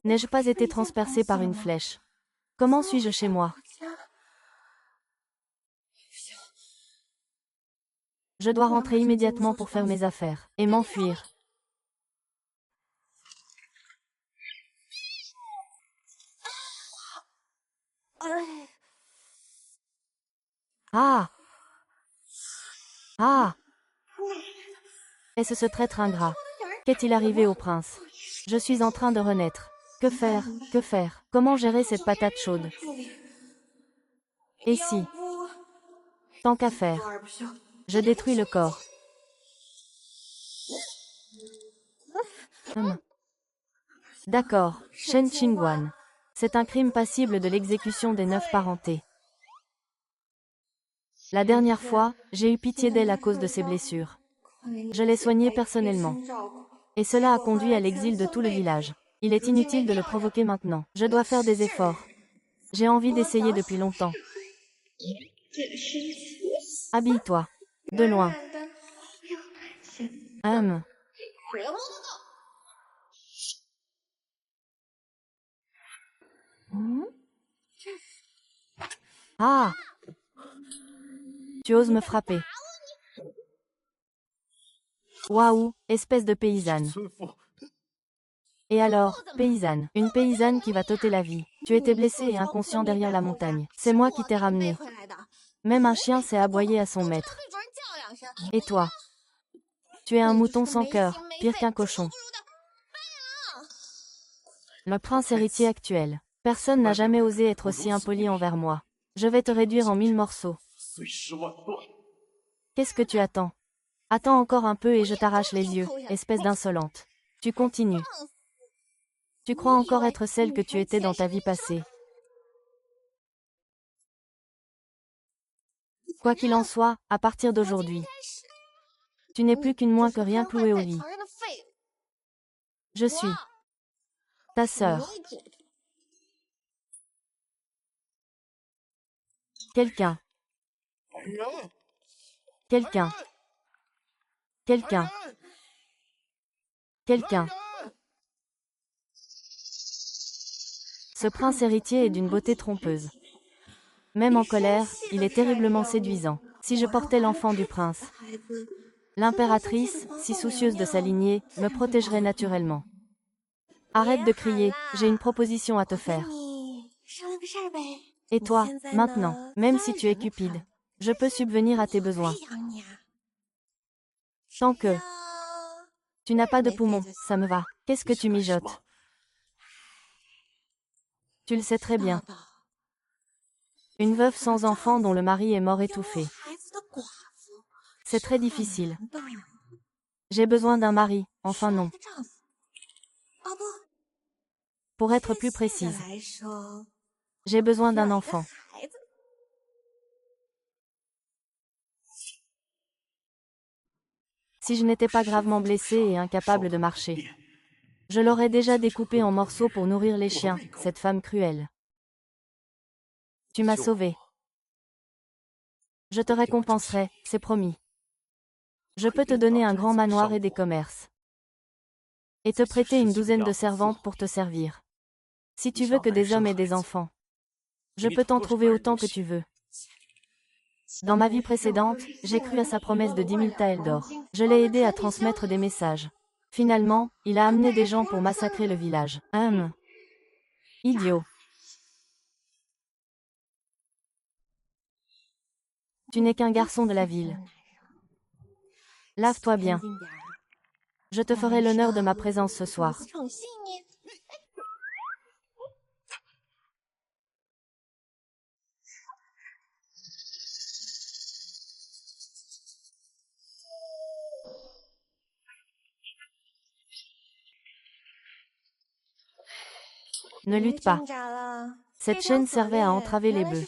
N'ai-je pas été transpercé par une flèche? Comment suis-je chez moi? Je dois rentrer immédiatement pour faire mes affaires, et m'enfuir. Ah! Ah! Est-ce ce traître ingrat? Qu'est-il arrivé au prince? Je suis en train de renaître. Que faire? Que faire? Comment gérer cette patate chaude? Et si? Tant qu'à faire. Je détruis le corps. D'accord, Shen Qingguan. C'est un crime passible de l'exécution des 9 parentés. La dernière fois, j'ai eu pitié d'elle à cause de ses blessures. Je l'ai soignée personnellement. Et cela a conduit à l'exil de tout le village. Il est inutile de le provoquer maintenant. Je dois faire des efforts. J'ai envie d'essayer depuis longtemps. Habille-toi. De loin. Hum. Ah! Tu oses me frapper. Waouh, espèce de paysanne. Et alors, paysanne, une paysanne qui va t'ôter la vie. Tu étais blessé et inconscient derrière la montagne. C'est moi qui t'ai ramené. Même un chien sait aboyer à son maître. Et toi? Tu es un mouton sans cœur, pire qu'un cochon. Le prince héritier actuel. Personne n'a jamais osé être aussi impoli envers moi. Je vais te réduire en 1000 morceaux. Qu'est-ce que tu attends? Attends encore un peu et je t'arrache les yeux, espèce d'insolente. Tu continues. Tu crois encore être celle que tu étais dans ta vie passée. Quoi qu'il en soit, à partir d'aujourd'hui, tu n'es plus qu'une moins que rien clouée au lit. Je suis ta sœur. Quelqu'un. Quelqu'un. Quelqu'un. Quelqu'un. Ce prince héritier est d'une beauté trompeuse. Même en colère, il est terriblement séduisant. Si je portais l'enfant du prince, l'impératrice, si soucieuse de sa lignée, me protégerait naturellement. Arrête de crier, j'ai une proposition à te faire. Et toi, maintenant, même si tu es cupide, je peux subvenir à tes besoins. Tant que tu n'as pas de poumons, ça me va. Qu'est-ce que tu mijotes? Tu le sais très bien. Une veuve sans enfant dont le mari est mort étouffé. C'est très difficile. J'ai besoin d'un mari, enfin non. Pour être plus précise, j'ai besoin d'un enfant. Si je n'étais pas gravement blessée et incapable de marcher, je l'aurais déjà découpé en morceaux pour nourrir les chiens, cette femme cruelle. Tu m'as sauvée. Je te récompenserai, c'est promis. Je peux te donner un grand manoir et des commerces. Et te prêter une douzaine de servantes pour te servir. Si tu veux que des hommes aient des enfants, je peux t'en trouver autant que tu veux. Dans ma vie précédente, j'ai cru à sa promesse de 10 000 taels d'or. Je l'ai aidé à transmettre des messages. Finalement, il a amené des gens pour massacrer le village. Idiot. Tu n'es qu'un garçon de la ville. Lave-toi bien. Je te ferai l'honneur de ma présence ce soir. Ne lutte pas. Cette chaîne servait à entraver les bœufs.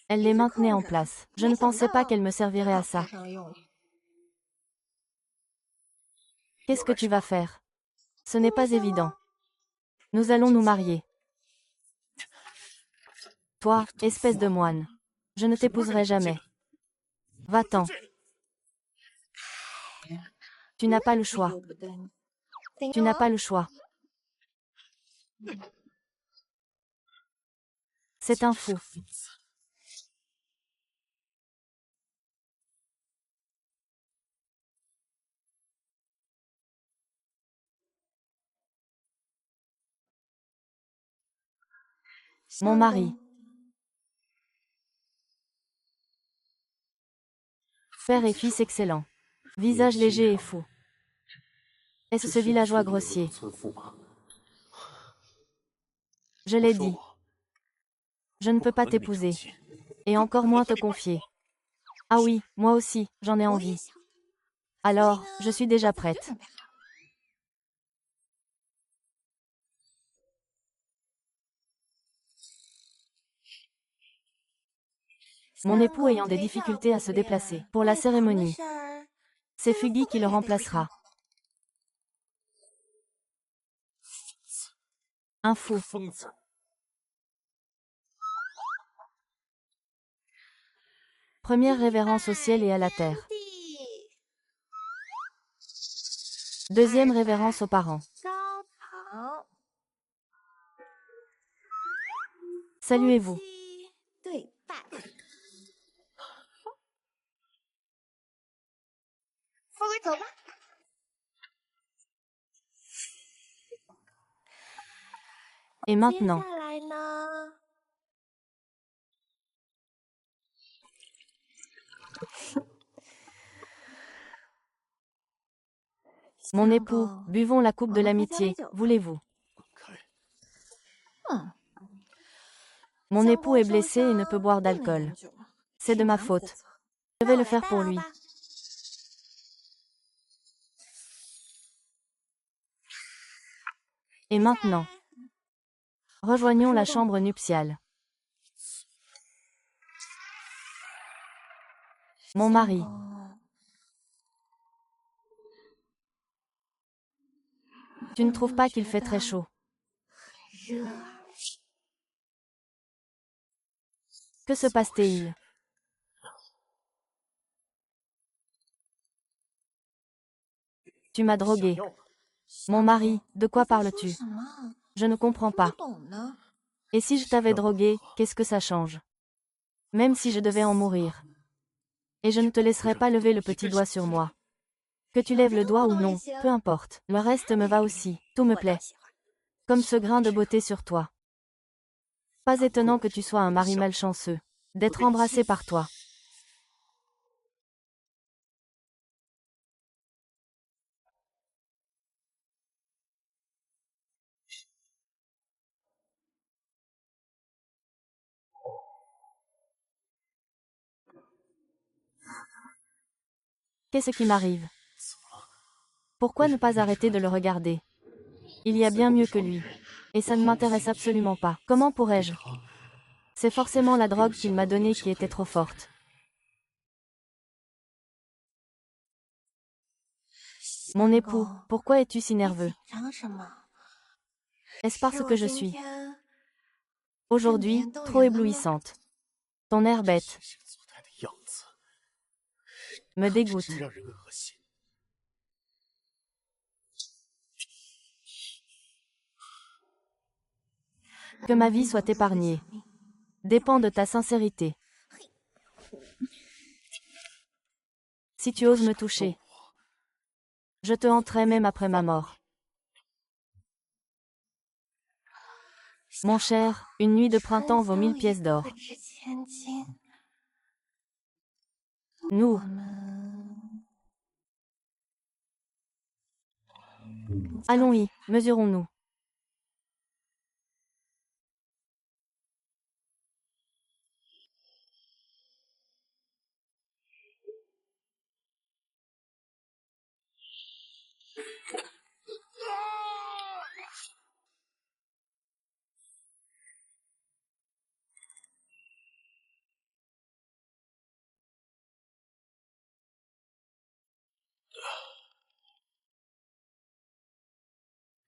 Elle les maintenait en place. Je ne pensais pas qu'elle me servirait à ça. Qu'est-ce que tu vas faire? Ce n'est pas évident. Nous allons nous marier. Toi, espèce de moine. Je ne t'épouserai jamais. Va-t'en. Tu n'as pas le choix. Tu n'as pas le choix. C'est un fou. Mon mari. Père et fils excellents. Visage léger et fou. Est-ce ce villageois grossier? Je l'ai dit. Je ne peux pas t'épouser. Et encore moins te confier. Ah oui, moi aussi, j'en ai envie. Alors, je suis déjà prête. Mon époux ayant des difficultés à se déplacer pour la cérémonie. C'est Fugi qui le remplacera. Un fou. Première révérence au ciel et à la terre. Deuxième révérence aux parents. Saluez-vous. Et maintenant. Mon époux, buvons la coupe de l'amitié, voulez-vous? Mon époux est blessé et ne peut boire d'alcool. C'est de ma faute. Je vais le faire pour lui. Et maintenant. Rejoignons la chambre nuptiale. Mon mari. Tu ne trouves pas qu'il fait très chaud? Que se passe-t-il? Tu m'as drogué. Mon mari, de quoi parles-tu? Je ne comprends pas. Et si je t'avais drogué, qu'est-ce que ça change? Même si je devais en mourir. Et je ne te laisserai pas lever le petit doigt sur moi. Que tu lèves le doigt ou non, peu importe. Le reste me va aussi, tout me plaît. Comme ce grain de beauté sur toi. Pas étonnant que tu sois un mari malchanceux. D'être embrassé par toi. Qu'est-ce qui m'arrive? Pourquoi ne pas arrêter de le regarder? Il y a bien mieux que lui. Et ça ne m'intéresse absolument pas. Comment pourrais-je? C'est forcément la drogue qu'il m'a donnée qui était trop forte. Mon époux, pourquoi es-tu si nerveux? Est-ce parce que je suis aujourd'hui trop éblouissante? Ton air bête me dégoûte. Que ma vie soit épargnée dépend de ta sincérité. Si tu oses me toucher, je te hanterai même après ma mort. Mon cher, une nuit de printemps vaut 1000 pièces d'or. Nous, allons-y, mesurons-nous.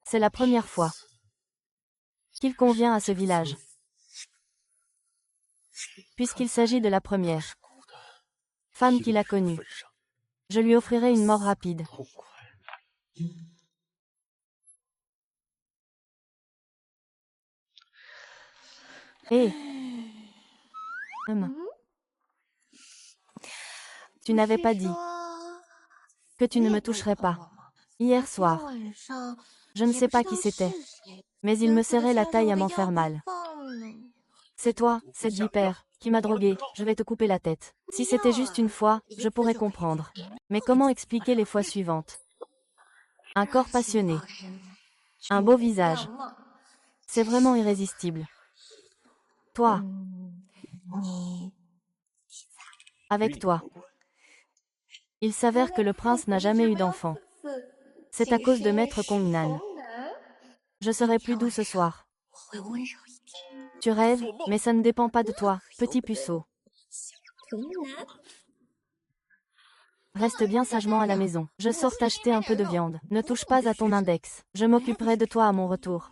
C'est la première fois qu'il convient à ce village. Puisqu'il s'agit de la première femme qu'il a connue, je lui offrirai une mort rapide. Hé, tu n'avais pas dit que tu ne me toucherais pas. Hier soir, je ne sais pas qui c'était, mais il me serrait la taille à m'en faire mal. C'est toi, cette vipère, qui m'a drogué, je vais te couper la tête. Si c'était juste une fois, je pourrais comprendre. Mais comment expliquer les fois suivantes? Un corps passionné. Un beau visage. C'est vraiment irrésistible. Toi. Avec toi. Il s'avère que le prince n'a jamais eu d'enfant. C'est à cause de Maître Kongnan. Je serai plus doux ce soir. Tu rêves, mais ça ne dépend pas de toi, petit puceau. Reste bien sagement à la maison. Je sors t'acheter un peu de viande. Ne touche pas à ton index. Je m'occuperai de toi à mon retour.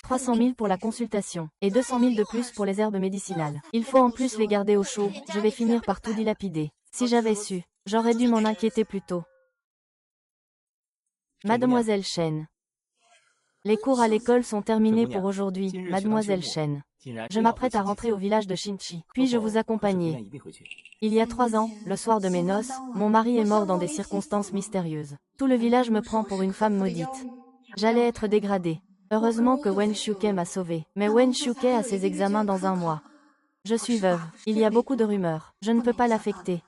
300 000 pour la consultation, et 200 000 de plus pour les herbes médicinales. Il faut en plus les garder au chaud, je vais finir par tout dilapider. Si j'avais su, j'aurais dû m'en inquiéter plus tôt. Mademoiselle Chen. Les cours à l'école sont terminés pour aujourd'hui, Mademoiselle Chen. Je m'apprête à rentrer au village de Shinchi. Puis-je vous accompagner? Il y a 3 ans, le soir de mes noces, mon mari est mort dans des circonstances mystérieuses. Tout le village me prend pour une femme maudite. J'allais être dégradée. Heureusement que Wen Shuke m'a sauvée. Mais Wen Shuke a ses examens dans un mois. Je suis veuve. Il y a beaucoup de rumeurs. Je ne peux pas l'affecter.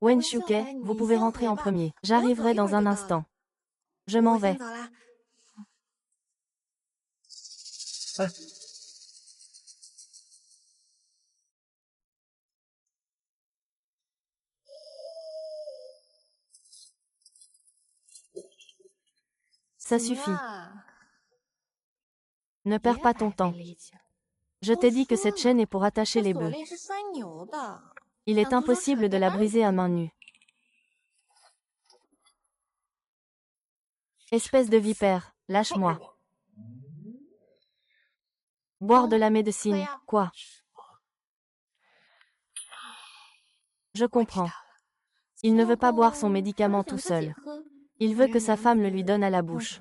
Wen Shuke, vous pouvez rentrer en premier. J'arriverai dans un instant. Je m'en vais. Ça suffit. Ne perds pas ton temps. Je t'ai dit que cette chaîne est pour attacher les bœufs. Il est impossible de la briser à main nue. Espèce de vipère, lâche-moi. Boire de la médecine, quoi? Je comprends. Il ne veut pas boire son médicament tout seul. Il veut que sa femme le lui donne à la bouche.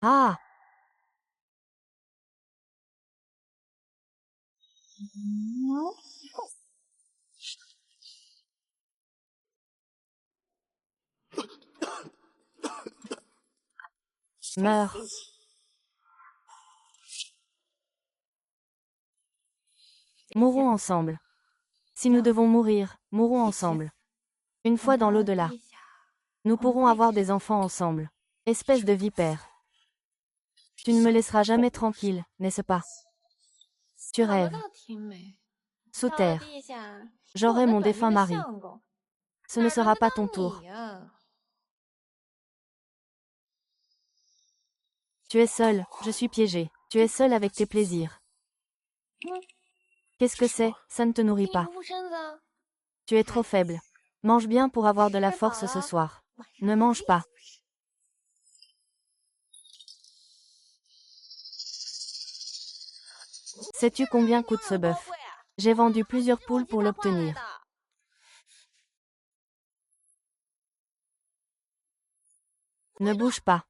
Ah! Meurs. Mourons ensemble. Si nous devons mourir, mourons ensemble. Une fois dans l'au-delà. Nous pourrons avoir des enfants ensemble. Espèce de vipère. Tu ne me laisseras jamais tranquille, n'est-ce pas? Tu rêves. Sous terre. J'aurai mon défunt mari. Ce ne sera pas ton tour. Tu es seul, je suis piégée. Tu es seul avec tes plaisirs. Qu'est-ce que c'est? Ça ne te nourrit pas. Tu es trop faible. Mange bien pour avoir de la force ce soir. Ne mange pas. Sais-tu combien coûte ce bœuf? J'ai vendu plusieurs poules pour l'obtenir. Ne bouge pas.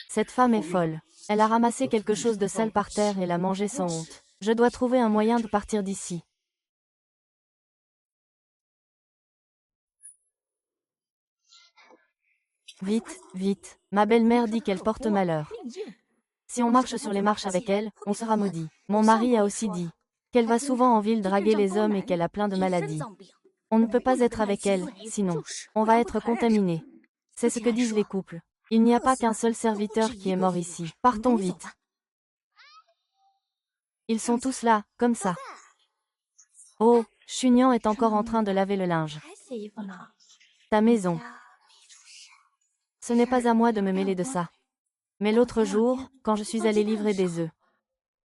Cette femme est folle. Elle a ramassé quelque chose de sale par terre et l'a mangé sans honte. Je dois trouver un moyen de partir d'ici. Vite, vite. Ma belle-mère dit qu'elle porte malheur. Si on marche sur les marches avec elle, on sera maudit. Mon mari a aussi dit qu'elle va souvent en ville draguer les hommes et qu'elle a plein de maladies. On ne peut pas être avec elle, sinon, on va être contaminé. C'est ce que disent les couples. Il n'y a pas qu'un seul serviteur qui est mort ici. Partons vite. Ils sont tous là, comme ça. Oh, Chunian est encore en train de laver le linge. Ta maison. Ce n'est pas à moi de me mêler de ça. Mais l'autre jour, quand je suis allée livrer des œufs,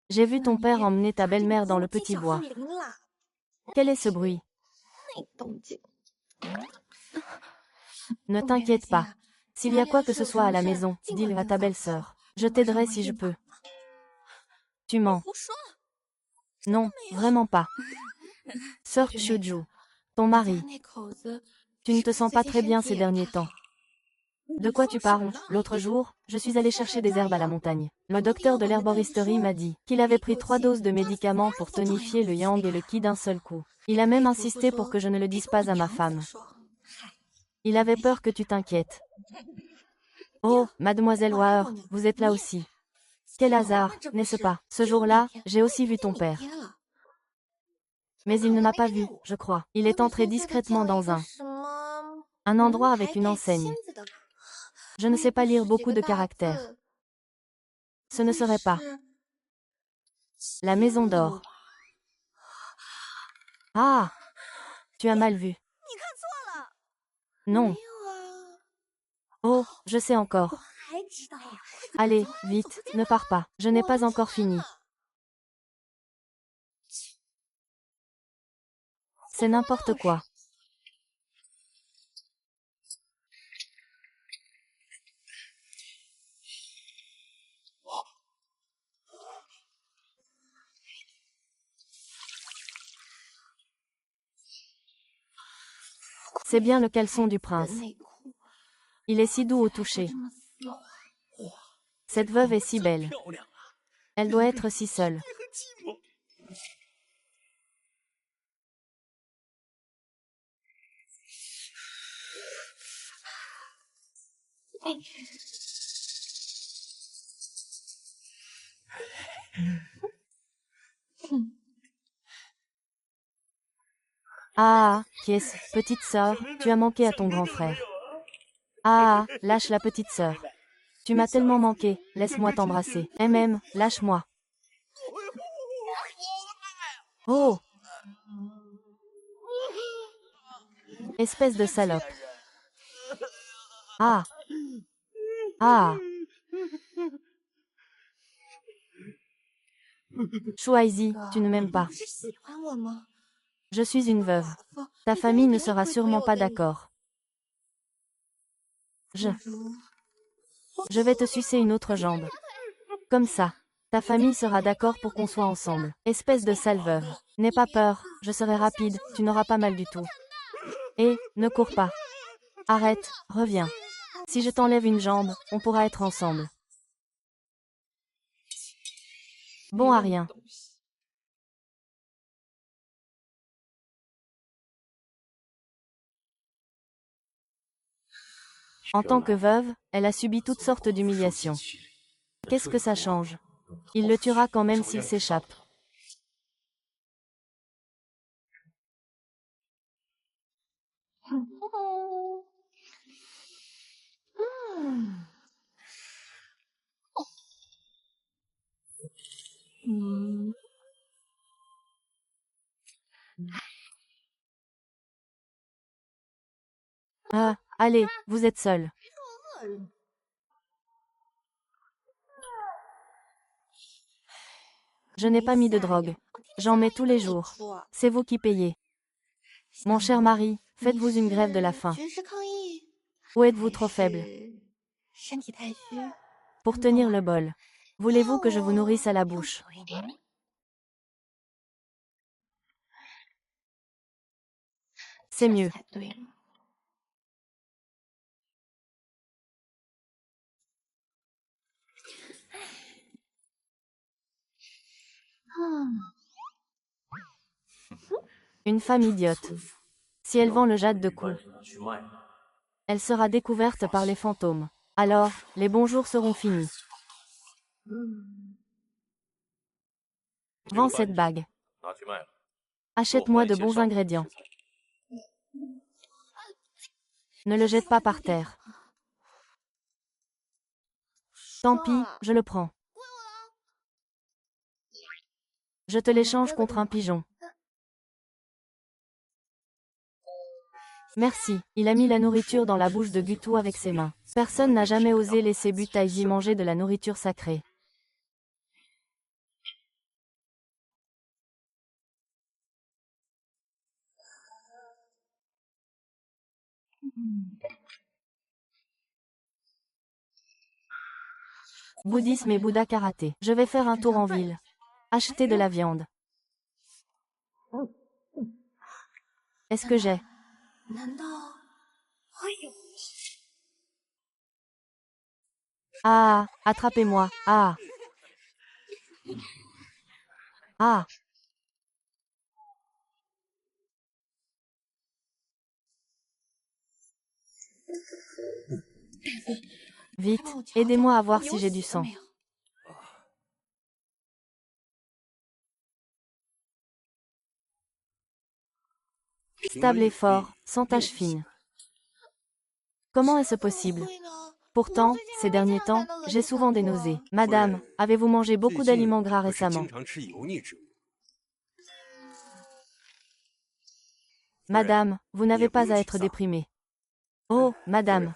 j'ai vu ton père emmener ta belle-mère dans le petit bois. Quel est ce bruit? Ne t'inquiète pas. S'il y a quoi que ce soit à la maison, dis-le à ta belle-sœur. Je t'aiderai si je peux. Tu mens. Non, vraiment pas. Sœur Chuju, ton mari. Tu ne te sens pas très bien ces derniers temps. De quoi tu parles? L'autre jour, je suis allée chercher des herbes à la montagne. Le docteur de l'herboristerie m'a dit qu'il avait pris 3 doses de médicaments pour tonifier le yang et le qi d'un seul coup. Il a même insisté pour que je ne le dise pas à ma femme. Il avait peur que tu t'inquiètes. Oh, mademoiselle Wauer, vous êtes là aussi. Quel hasard, n'est-ce pas? Ce jour-là, j'ai aussi vu ton père. Mais il ne m'a pas vu, je crois. Il est entré discrètement dans un endroit avec une enseigne. Je ne sais pas lire beaucoup de caractères. Ce ne serait pas la maison d'or. Ah, tu as mal vu. Non. Oh, je sais encore. Allez, vite, ne pars pas. Je n'ai pas encore fini. C'est n'importe quoi. C'est bien le caleçon du prince. Il est si doux au toucher. Cette veuve est si belle. Elle doit être si seule. Ah, Kies, petite sœur, tu as manqué à ton grand frère. Ah, lâche la petite sœur. Tu m'as tellement manqué, laisse-moi t'embrasser. Lâche-moi. Oh, espèce de salope. Ah, ah. Shuaizi, tu ne m'aimes pas. Je suis une veuve. Ta famille ne sera sûrement pas d'accord. Je vais te sucer une autre jambe. Comme ça. Ta famille sera d'accord pour qu'on soit ensemble. Espèce de sale veuve. N'aie pas peur, je serai rapide, tu n'auras pas mal du tout. Et, ne cours pas. Arrête, reviens. Si je t'enlève une jambe, on pourra être ensemble. Bon à rien. En tant que veuve, elle a subi toutes sortes d'humiliations. Qu'est-ce que ça change? Il le tuera quand même s'il s'échappe. Ah, allez, vous êtes seul. Je n'ai pas mis de drogue. J'en mets tous les jours. C'est vous qui payez. Mon cher mari, faites-vous une grève de la faim. Ou êtes-vous trop faible pour tenir le bol? Voulez-vous que je vous nourrisse à la bouche? C'est mieux. Une femme idiote. Si elle vend le jade de cou, elle sera découverte par les fantômes. Alors, les bons jours seront finis. Vends cette bague. Achète-moi de bons ingrédients. Ne le jette pas par terre. Tant pis, je le prends. Je te l'échange contre un pigeon. Merci. Il a mis la nourriture dans la bouche de Gutu avec ses mains. Personne n'a jamais osé laisser Butaizi manger de la nourriture sacrée. Bouddhisme et Bouddha karaté. Je vais faire un tour en ville. Acheter de la viande. Est-ce que j'ai? Ah, attrapez-moi. Ah. Ah. Vite, aidez-moi à voir si j'ai du sang. Stable et fort, sans tache fine. Comment est-ce possible? Pourtant, ces derniers temps, j'ai souvent des nausées. Madame, avez-vous mangé beaucoup d'aliments gras récemment? Madame, vous n'avez pas à être déprimée. Oh, madame.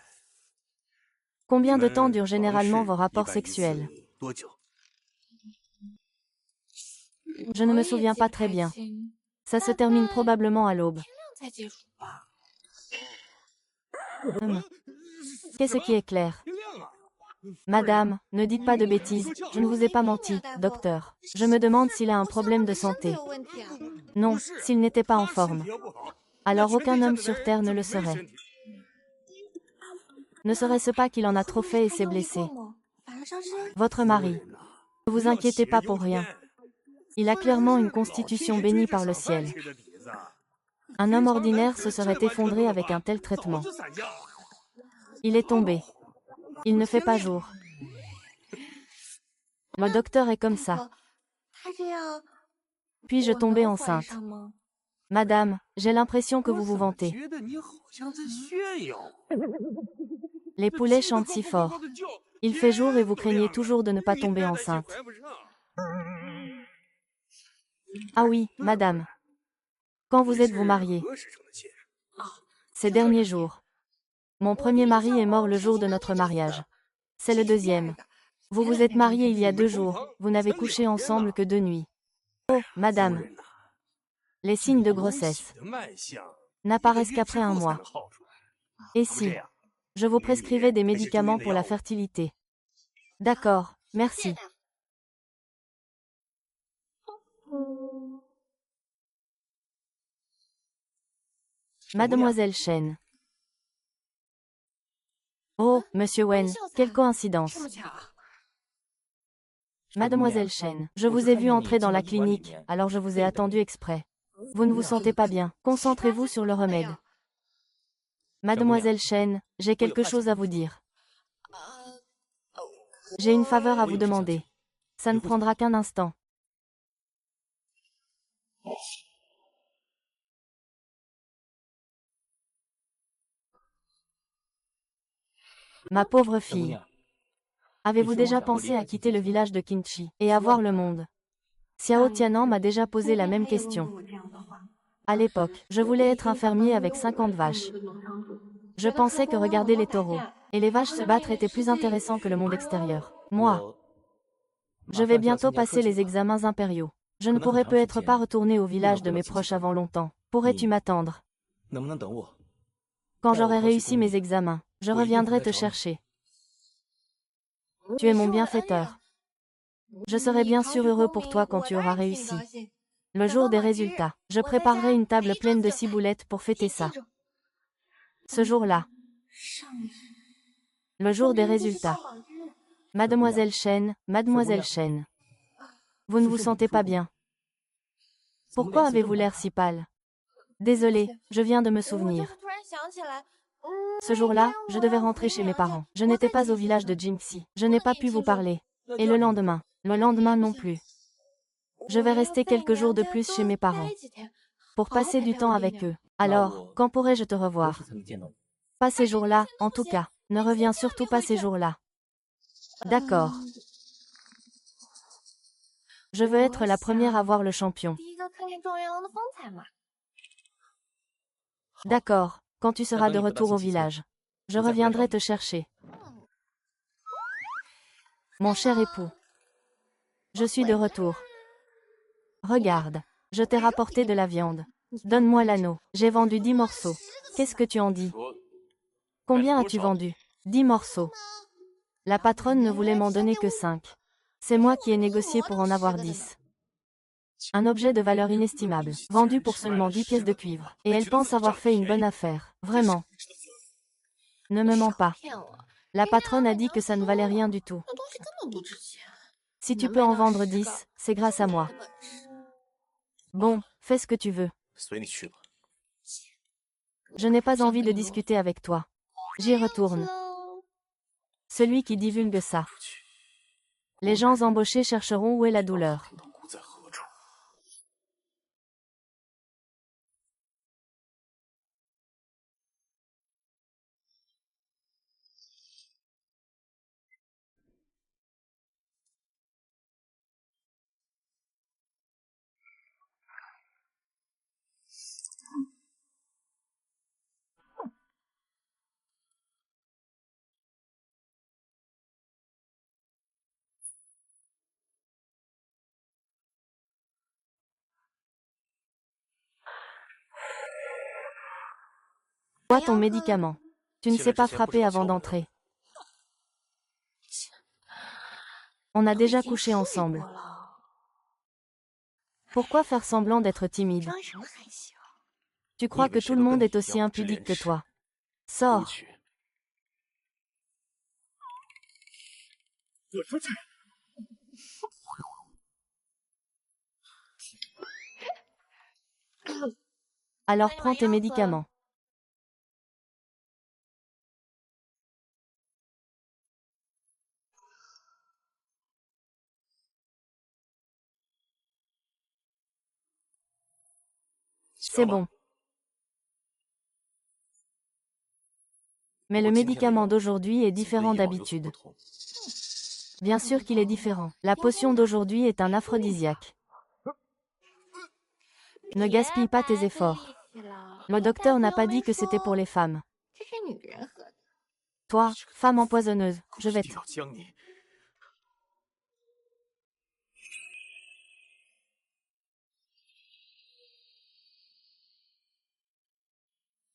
Combien de temps durent généralement vos rapports sexuels? Je ne me souviens pas très bien. Ça se termine probablement à l'aube. Qu'est-ce qui est clair? Madame, ne dites pas de bêtises, je ne vous ai pas menti, docteur. Je me demande s'il a un problème de santé. Non, s'il n'était pas en forme. Alors aucun homme sur Terre ne le serait. Ne serait-ce pas qu'il en a trop fait et s'est blessé? Votre mari. Ne vous inquiétez pas pour rien. Il a clairement une constitution bénie par le ciel. Un homme ordinaire se serait effondré avec un tel traitement. Il est tombé. Il ne fait pas jour. Le docteur est comme ça. Puis-je tomber enceinte? Madame, j'ai l'impression que vous vous vantez. Les poulets chantent si fort. Il fait jour et vous craignez toujours de ne pas tomber enceinte. Ah oui, madame. Quand vous êtes-vous mariée? Ces derniers jours. Mon premier mari est mort le jour de notre mariage. C'est le deuxième. Vous vous êtes mariés il y a 2 jours, vous n'avez couché ensemble que 2 nuits. Oh, madame. Les signes de grossesse n'apparaissent qu'après 1 mois. Et si je vous prescrivais des médicaments pour la fertilité? D'accord, merci. Mademoiselle Chen. Oh, monsieur Wen, quelle coïncidence. Mademoiselle Chen, je vous ai vu entrer dans la clinique, alors je vous ai attendu exprès. Vous ne vous sentez pas bien. Concentrez-vous sur le remède. Mademoiselle Chen, j'ai quelque chose à vous dire. J'ai une faveur à vous demander. Ça ne prendra qu'un instant. Ma pauvre fille. Avez-vous déjà pensé à quitter le village de Qinchi et à voir le monde? Xiao Tianan m'a déjà posé la même question. À l'époque, je voulais être un fermier avec 50 vaches. Je pensais que regarder les taureaux et les vaches se battre était plus intéressant que le monde extérieur. Moi, je vais bientôt passer les examens impériaux. Je ne pourrai peut-être pas retourner au village de mes proches avant longtemps. Pourrais-tu m'attendre? Quand j'aurai réussi mes examens, je reviendrai te chercher. Tu es mon bienfaiteur. Je serai bien sûr heureux pour toi quand tu auras réussi. Le jour des résultats, je préparerai une table pleine de ciboulettes pour fêter ça. Ce jour-là. Le jour des résultats. Mademoiselle Chen, Mademoiselle Chen. Vous ne vous sentez pas bien. Pourquoi avez-vous l'air si pâle? Désolée, je viens de me souvenir. Ce jour-là, je devais rentrer chez mes parents. Je n'étais pas au village de Jingxi. Je n'ai pas pu vous parler. Et le lendemain non plus. Je vais rester quelques jours de plus chez mes parents. Pour passer du temps avec eux. Alors, quand pourrai-je te revoir? Pas ces jours-là, en tout cas. Ne reviens surtout pas ces jours-là. D'accord. Je veux être la première à voir le champion. D'accord, quand tu seras de retour au village. Je reviendrai te chercher. Mon cher époux. Je suis de retour. Regarde, je t'ai rapporté de la viande. Donne-moi l'anneau. J'ai vendu 10 morceaux. Qu'est-ce que tu en dis? Combien as-tu vendu? 10 morceaux. La patronne ne voulait m'en donner que 5. C'est moi qui ai négocié pour en avoir 10. Un objet de valeur inestimable, vendu pour seulement 10 pièces de cuivre. Et elle pense avoir fait une bonne affaire. Vraiment. Ne me mens pas. La patronne a dit que ça ne valait rien du tout. Si tu peux en vendre 10, c'est grâce à moi. Bon, fais ce que tu veux. Je n'ai pas envie de discuter avec toi. J'y retourne. Celui qui divulgue ça. Les gens embauchés chercheront où est la douleur. Bois ton médicament. Tu ne sais pas frapper avant d'entrer. On a déjà couché ensemble. Pourquoi faire semblant d'être timide? Tu crois que tout le monde est aussi impudique que toi. Sors. Alors prends tes médicaments. C'est bon. Mais le médicament d'aujourd'hui est différent d'habitude. Bien sûr qu'il est différent. La potion d'aujourd'hui est un aphrodisiaque. Ne gaspille pas tes efforts. Le docteur n'a pas dit que c'était pour les femmes. Toi, femme empoisonneuse, je vais te...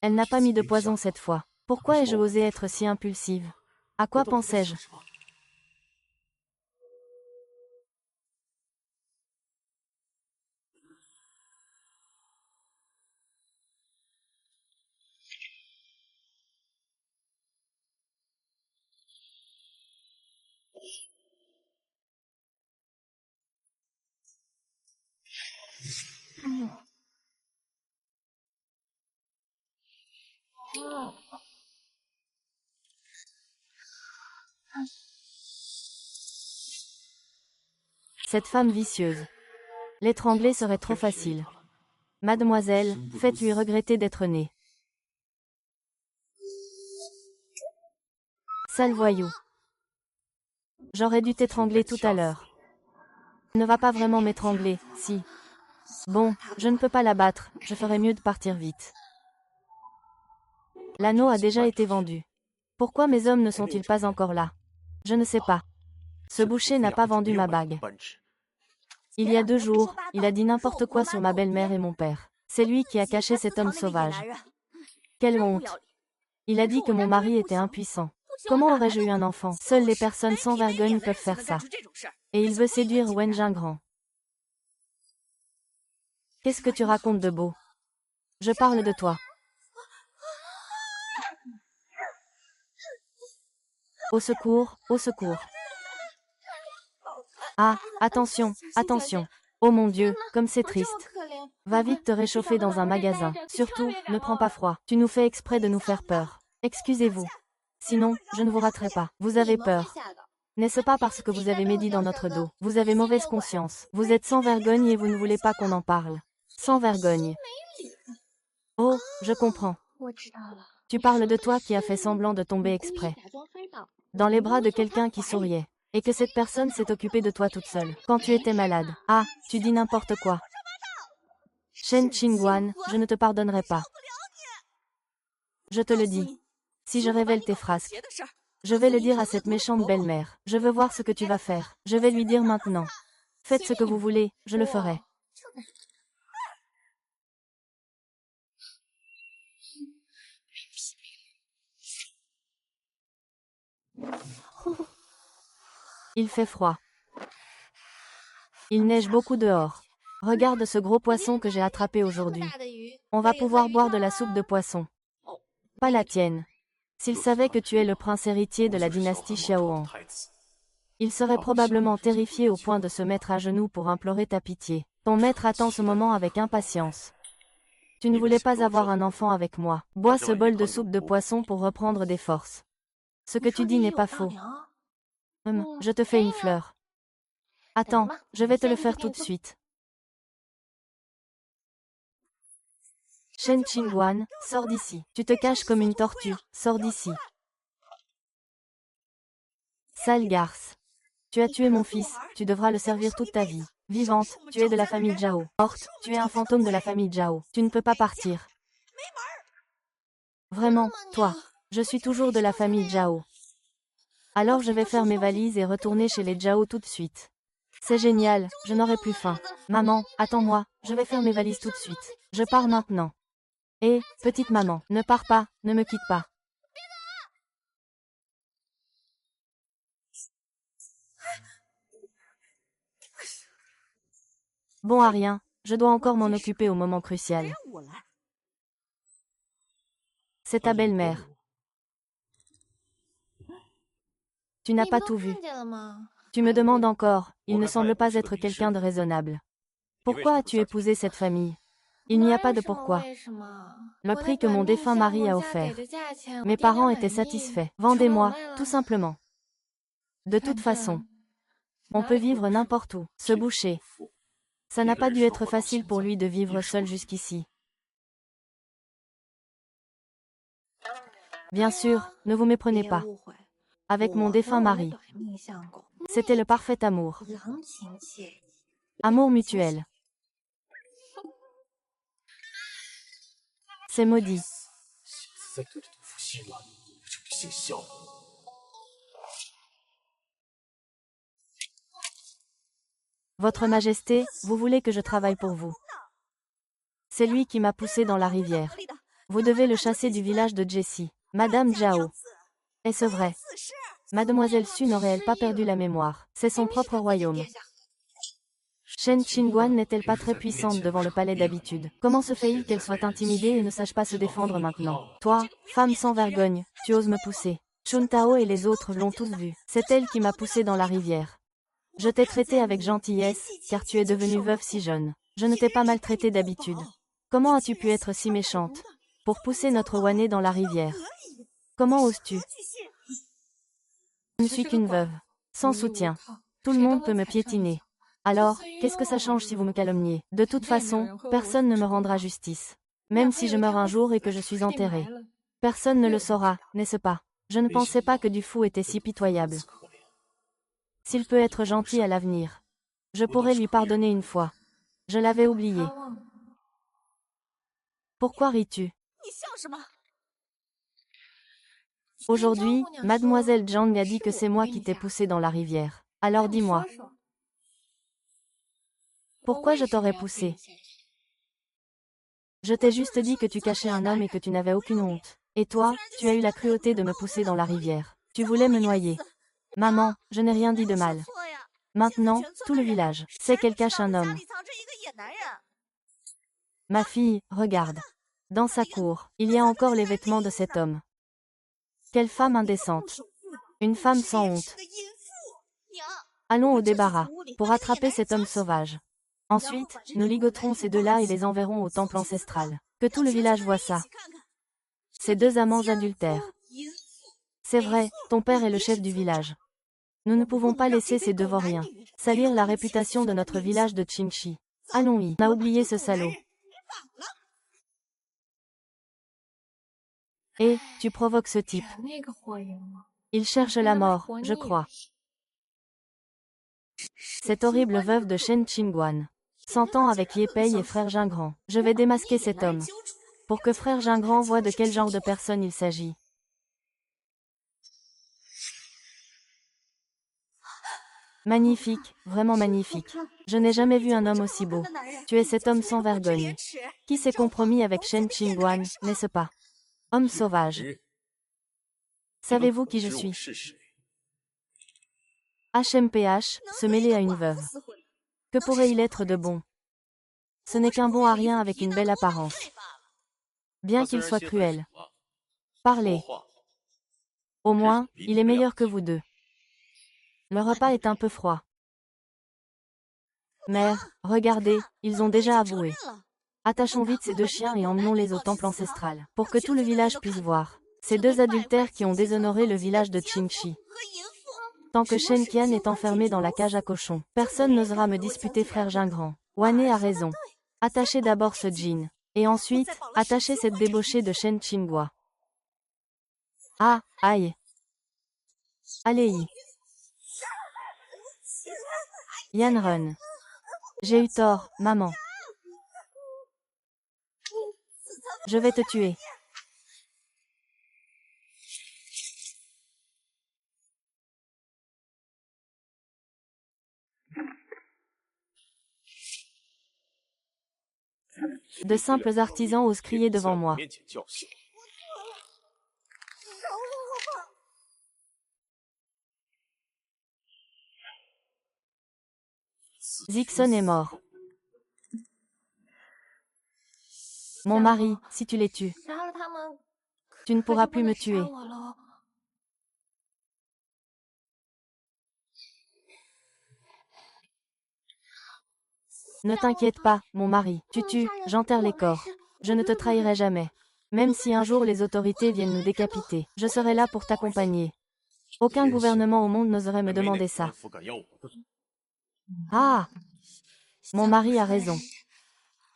Elle n'a pas mis de poison cette fois. Pourquoi ai-je osé être si impulsive? À quoi pensais-je? Cette femme vicieuse. L'étrangler serait trop facile. Mademoiselle, faites-lui regretter d'être née. Sale voyou. J'aurais dû t'étrangler tout à l'heure. Ne va pas vraiment m'étrangler, si. Bon, je ne peux pas la battre, je ferais mieux de partir vite. L'anneau a déjà été vendu. Pourquoi mes hommes ne sont-ils pas encore là? Je ne sais pas. Ce boucher n'a pas vendu ma bague. Il y a 2 jours, il a dit n'importe quoi sur ma belle-mère et mon père. C'est lui qui a caché cet homme sauvage. Quelle honte. Il a dit que mon mari était impuissant. Comment aurais-je eu un enfant? Seules les personnes sans vergogne peuvent faire ça. Et il veut séduire Wen Jingran. Qu'est-ce que tu racontes de beau? Je parle de toi. Au secours, au secours. Ah, attention, attention. Oh mon Dieu, comme c'est triste. Va vite te réchauffer dans un magasin. Surtout, ne prends pas froid. Tu nous fais exprès de nous faire peur. Excusez-vous. Sinon, je ne vous raterai pas. Vous avez peur. N'est-ce pas parce que vous avez médit dans notre dos? Vous avez mauvaise conscience. Vous êtes sans vergogne et vous ne voulez pas qu'on en parle. Sans vergogne. Oh, je comprends. Tu parles de toi qui a fait semblant de tomber exprès. Dans les bras de quelqu'un qui souriait. Et que cette personne s'est occupée de toi toute seule. Quand tu étais malade. Ah, tu dis n'importe quoi. Shen Qingguan, je ne te pardonnerai pas. Je te le dis. Si je révèle tes frasques, je vais le dire à cette méchante belle-mère. Je veux voir ce que tu vas faire. Je vais lui dire maintenant. Faites ce que vous voulez, je le ferai. Il fait froid. Il neige beaucoup dehors. Regarde ce gros poisson que j'ai attrapé aujourd'hui. On va pouvoir boire de la soupe de poisson. Pas la tienne. S'il savait que tu es le prince héritier de la dynastie Xiaoan, il serait probablement terrifié au point de se mettre à genoux pour implorer ta pitié. Ton maître attend ce moment avec impatience. Tu ne voulais pas avoir un enfant avec moi. Bois ce bol de soupe de poisson pour reprendre des forces. Ce que tu dis n'est pas faux. Je te fais une fleur. Attends, je vais te le faire tout de suite. Shen Qingguan, sors d'ici. Tu te caches comme une tortue, sors d'ici. Sale garce. Tu as tué mon fils, tu devras le servir toute ta vie. Vivante, tu es de la famille Zhao. Morte, tu es un fantôme de la famille Zhao. Tu ne peux pas partir. Vraiment, toi. Je suis toujours de la famille Zhao. Alors je vais faire mes valises et retourner chez les Zhao tout de suite. C'est génial, je n'aurai plus faim. Maman, attends-moi, je vais faire mes valises tout de suite. Je pars maintenant. Hé, petite maman, ne pars pas, ne me quitte pas. Bon à rien, je dois encore m'en occuper au moment crucial. C'est ta belle-mère. Tu n'as pas tout vu. Tu me demandes encore, il ne semble pas être quelqu'un de raisonnable. Pourquoi as-tu épousé cette famille? Il n'y a pas de pourquoi. Le prix que mon défunt mari a offert. Mes parents étaient satisfaits. Vendez-moi, tout simplement. De toute façon, on peut vivre n'importe où, se boucher. Ça n'a pas dû être facile pour lui de vivre seul jusqu'ici. Bien sûr, ne vous méprenez pas. Avec mon défunt mari. C'était le parfait amour. Amour mutuel. C'est maudit. Votre Majesté, vous voulez que je travaille pour vous. C'est lui qui m'a poussé dans la rivière. Vous devez le chasser du village de Jessie. Madame Zhao. Est-ce vrai? Mademoiselle Su n'aurait-elle pas perdu la mémoire? C'est son propre royaume. Shen Qingguan n'est-elle pas très puissante devant le palais d'habitude? Comment se fait-il qu'elle soit intimidée et ne sache pas se défendre maintenant? Toi, femme sans vergogne, tu oses me pousser. Chun Tao et les autres l'ont tous vu. C'est elle qui m'a poussé dans la rivière. Je t'ai traité avec gentillesse, car tu es devenue veuve si jeune. Je ne t'ai pas maltraité d'habitude. Comment as-tu pu être si méchante? Pour pousser notre Wané dans la rivière. Comment oses-tu? Je ne suis qu'une veuve. Sans soutien. Tout le monde peut me piétiner. Alors, qu'est-ce que ça change si vous me calomniez? De toute façon, personne ne me rendra justice. Même si je meurs un jour et que je suis enterrée. Personne ne le saura, n'est-ce pas? Je ne pensais pas que Du Fu était si pitoyable. S'il peut être gentil à l'avenir, je pourrais lui pardonner une fois. Je l'avais oublié. Pourquoi ris-tu? Aujourd'hui, Mademoiselle Zhang m'a dit que c'est moi qui t'ai poussé dans la rivière. Alors dis-moi. Pourquoi je t'aurais poussé? Je t'ai juste dit que tu cachais un homme et que tu n'avais aucune honte. Et toi, tu as eu la cruauté de me pousser dans la rivière. Tu voulais me noyer. Maman, je n'ai rien dit de mal. Maintenant, tout le village sait qu'elle cache un homme. Ma fille, regarde. Dans sa cour, il y a encore les vêtements de cet homme. Quelle femme indécente. Une femme sans honte. Allons au débarras, pour attraper cet homme sauvage. Ensuite, nous ligoterons ces deux-là et les enverrons au temple ancestral. Que tout le village voit ça. Ces deux amants adultères. C'est vrai, ton père est le chef du village. Nous ne pouvons pas laisser ces deux vauriens salir la réputation de notre village de Qingxi. Allons-y, on a oublié ce salaud. Et, tu provoques ce type. Il cherche la mort, je crois. Cette horrible veuve de Shen Qingguan s'entend avec Ye Pei et Frère Gingran. Je vais démasquer cet homme. Pour que Frère Gingran voie de quel genre de personne il s'agit. Magnifique, vraiment magnifique. Je n'ai jamais vu un homme aussi beau. Tu es cet homme sans vergogne. Qui s'est compromis avec Shen Qingguan, n'est-ce pas? Homme sauvage. Savez-vous qui je suis? HMPH, se mêler à une veuve. Que pourrait-il être de bon? Ce n'est qu'un bon à rien avec une belle apparence. Bien qu'il soit cruel. Parlez. Au moins, il est meilleur que vous deux. Le repas est un peu froid. Mère, regardez, ils ont déjà avoué. Attachons vite ces deux chiens et emmenons-les au temple ancestral, pour que tout le village puisse voir. Ces deux adultères qui ont déshonoré le village de Qingxi. Tant que Shen Qian est enfermé dans la cage à cochons, personne n'osera me disputer frère Gingran. Wane a raison. Attachez d'abord ce djinn. Et ensuite, attachez cette débauchée de Shen Qinghua. Ah, aïe. Allez. Yanrun. J'ai eu tort, maman. Je vais te tuer. De simples artisans osent crier devant moi. Zixon est mort. Mon mari, si tu les tues, tu ne pourras plus me tuer. Ne t'inquiète pas, mon mari. Tu tues, j'enterre les corps. Je ne te trahirai jamais. Même si un jour les autorités viennent nous décapiter, je serai là pour t'accompagner. Aucun gouvernement au monde n'oserait me demander ça. Ah! Mon mari a raison.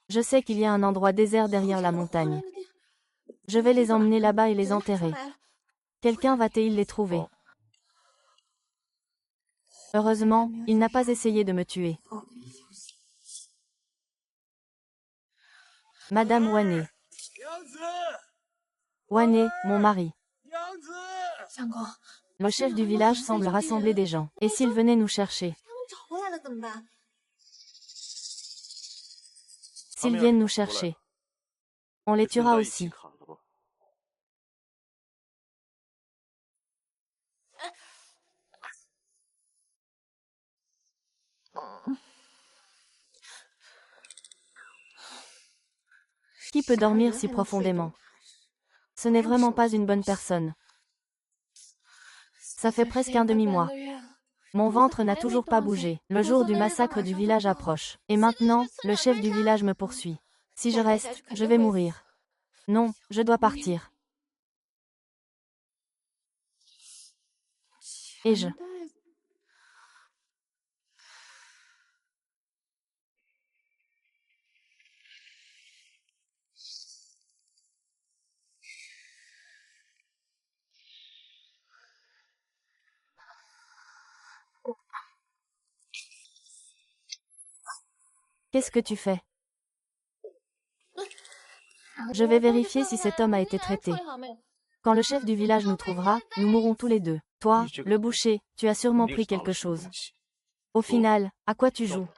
Je sais qu'il y a un endroit désert derrière la montagne. Je vais les emmener là-bas et les enterrer. Quelqu'un va-t-il les trouver? Heureusement, il n'a pas essayé de me tuer. Madame Wane. Wane, mon mari. Le chef du village semble rassembler des gens. Et s'ils venaient nous chercher? S'ils viennent nous chercher, on les tuera aussi. Qui peut dormir si profondément? Ce n'est vraiment pas une bonne personne. Ça fait presque un demi-mois. Mon ventre n'a toujours pas bougé. Le jour du massacre du village approche. Et maintenant, le chef du village me poursuit. Si je reste, je vais mourir. Non, je dois partir. Et je... Qu'est-ce que tu fais? Je vais vérifier si cet homme a été traité. Quand le chef du village nous trouvera, nous mourrons tous les deux. Toi, le boucher, tu as sûrement pris quelque chose. Au final, à quoi tu joues?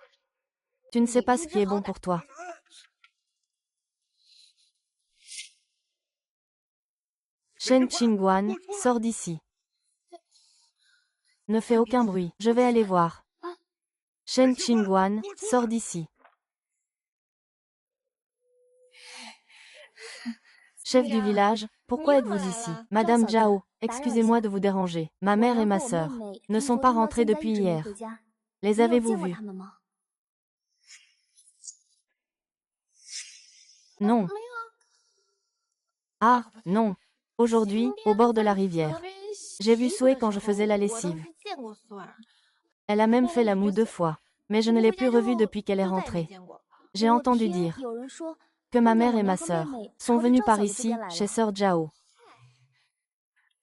Tu ne sais pas ce qui est bon pour toi. Shen Qingguan, sors d'ici. Ne fais aucun bruit, je vais aller voir. Shen Qingguan, sors d'ici. Chef du village, pourquoi êtes-vous ici? Madame Zhao, excusez-moi de vous déranger. Ma mère et ma sœur ne sont pas rentrées depuis hier. Les avez-vous vues? Non. Ah, non. Aujourd'hui, au bord de la rivière. J'ai vu Sue quand je faisais la lessive. Elle a même fait la moue 2 fois. Mais je ne l'ai plus revue depuis qu'elle est rentrée. J'ai entendu dire que ma mère et ma sœur sont venues par ici, chez sœur Zhao.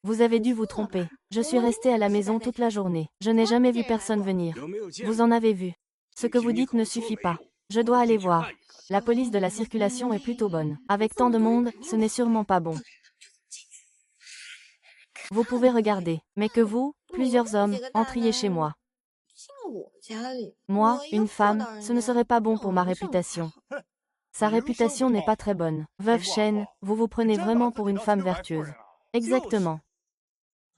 Vous avez dû vous tromper. Je suis restée à la maison toute la journée. Je n'ai jamais vu personne venir. Vous en avez vu. Ce que vous dites ne suffit pas. Je dois aller voir. La police de la circulation est plutôt bonne. Avec tant de monde, ce n'est sûrement pas bon. Vous pouvez regarder. Mais que vous, plusieurs hommes, entriez chez moi. Moi, une femme, ce ne serait pas bon pour ma réputation. Sa réputation n'est pas très bonne. Veuve Shen, vous vous prenez vraiment pour une femme vertueuse. Exactement.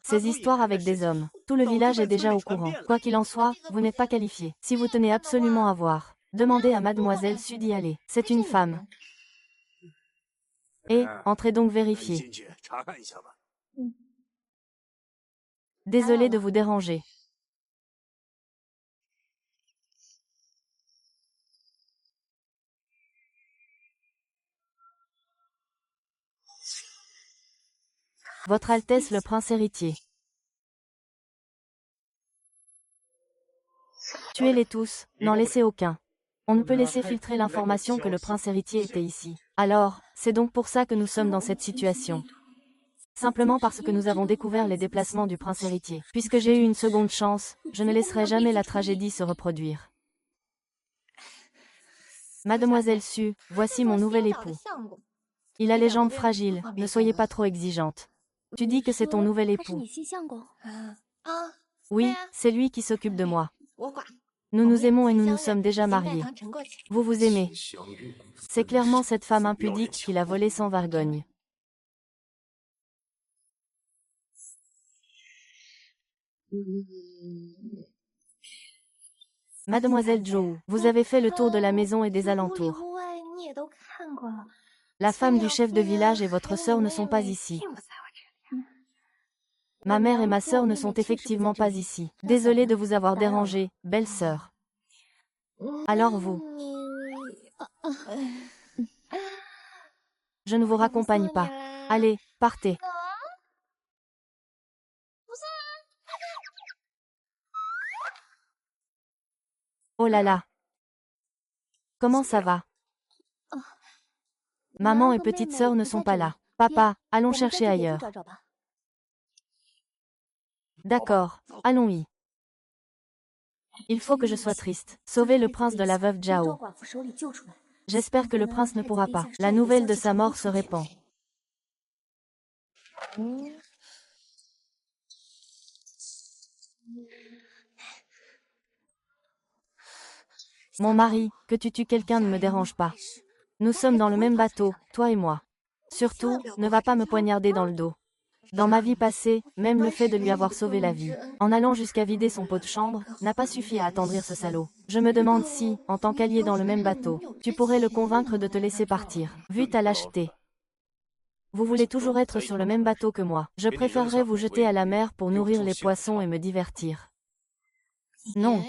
Ces histoires avec des hommes. Tout le village est déjà au courant. Quoi qu'il en soit, vous n'êtes pas qualifié. Si vous tenez absolument à voir, demandez à mademoiselle Su d'y aller. C'est une femme. Et, entrez donc vérifier. Désolé de vous déranger. Votre Altesse le Prince héritier. Tuez-les tous, n'en laissez aucun. On ne peut laisser filtrer l'information que le prince héritier était ici. Alors, c'est donc pour ça que nous sommes dans cette situation. Simplement parce que nous avons découvert les déplacements du prince héritier. Puisque j'ai eu une seconde chance, je ne laisserai jamais la tragédie se reproduire. Mademoiselle Su, voici mon nouvel époux. Il a les jambes fragiles, ne soyez pas trop exigeante. Tu dis que c'est ton nouvel époux. Oui, c'est lui qui s'occupe de moi. Nous nous aimons et nous nous sommes déjà mariés. Vous vous aimez. C'est clairement cette femme impudique qui l'a volé sans vergogne. Mademoiselle Zhou, vous avez fait le tour de la maison et des alentours. La femme du chef de village et votre sœur ne sont pas ici. Ma mère et ma sœur ne sont effectivement pas ici. Désolée de vous avoir dérangé, belle sœur. Alors vous. Je ne vous raccompagne pas. Allez, partez. Oh là là. Comment ça va? Maman et petite sœur ne sont pas là. Papa, allons chercher ailleurs. D'accord, allons-y. Il faut que je sois triste. Sauver le prince de la veuve Zhao. J'espère que le prince ne pourra pas. La nouvelle de sa mort se répand. Mon mari, que tu tues quelqu'un ne me dérange pas. Nous sommes dans le même bateau, toi et moi. Surtout, ne va pas me poignarder dans le dos. Dans ma vie passée, même le fait de lui avoir sauvé la vie, en allant jusqu'à vider son pot de chambre, n'a pas suffi à attendrir ce salaud. Je me demande si, en tant qu'allié dans le même bateau, tu pourrais le convaincre de te laisser partir, vu ta lâcheté. Vous voulez toujours être sur le même bateau que moi. Je préférerais vous jeter à la mer pour nourrir les poissons et me divertir. Non.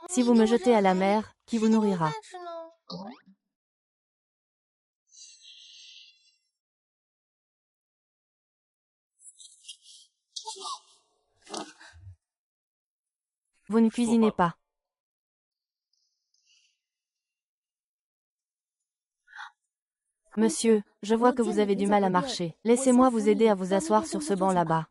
Si vous me jetez à la mer, qui vous nourrira? Vous ne cuisinez pas. Monsieur, je vois que vous avez du mal à marcher. Laissez-moi vous aider à vous asseoir sur ce banc là-bas.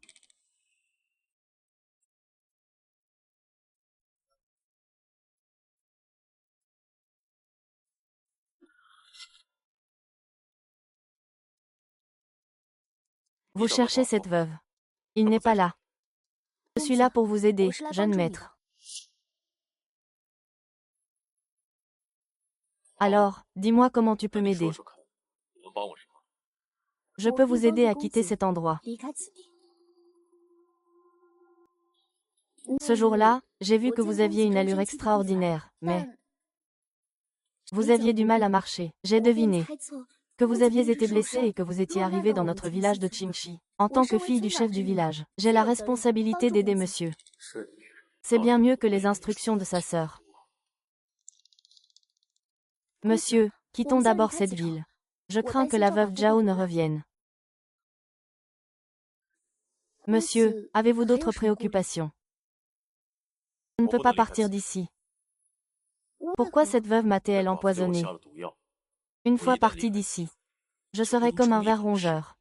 Vous cherchez cette veuve. Il n'est pas là. Je suis là pour vous aider, jeune maître. Alors, dis-moi comment tu peux m'aider. Je peux vous aider à quitter cet endroit. Ce jour-là, j'ai vu que vous aviez une allure extraordinaire, mais vous aviez du mal à marcher. J'ai deviné que vous aviez été blessé et que vous étiez arrivé dans notre village de Qingxi. En tant que fille du chef du village, j'ai la responsabilité d'aider monsieur. C'est bien mieux que les instructions de sa sœur. Monsieur, quittons d'abord cette ville. Je crains que la veuve Zhao ne revienne. Monsieur, avez-vous d'autres préoccupations? Je ne peux pas partir d'ici. Pourquoi cette veuve m'a-t-elle empoisonné? Une fois partie d'ici, je serai comme un ver rongeur.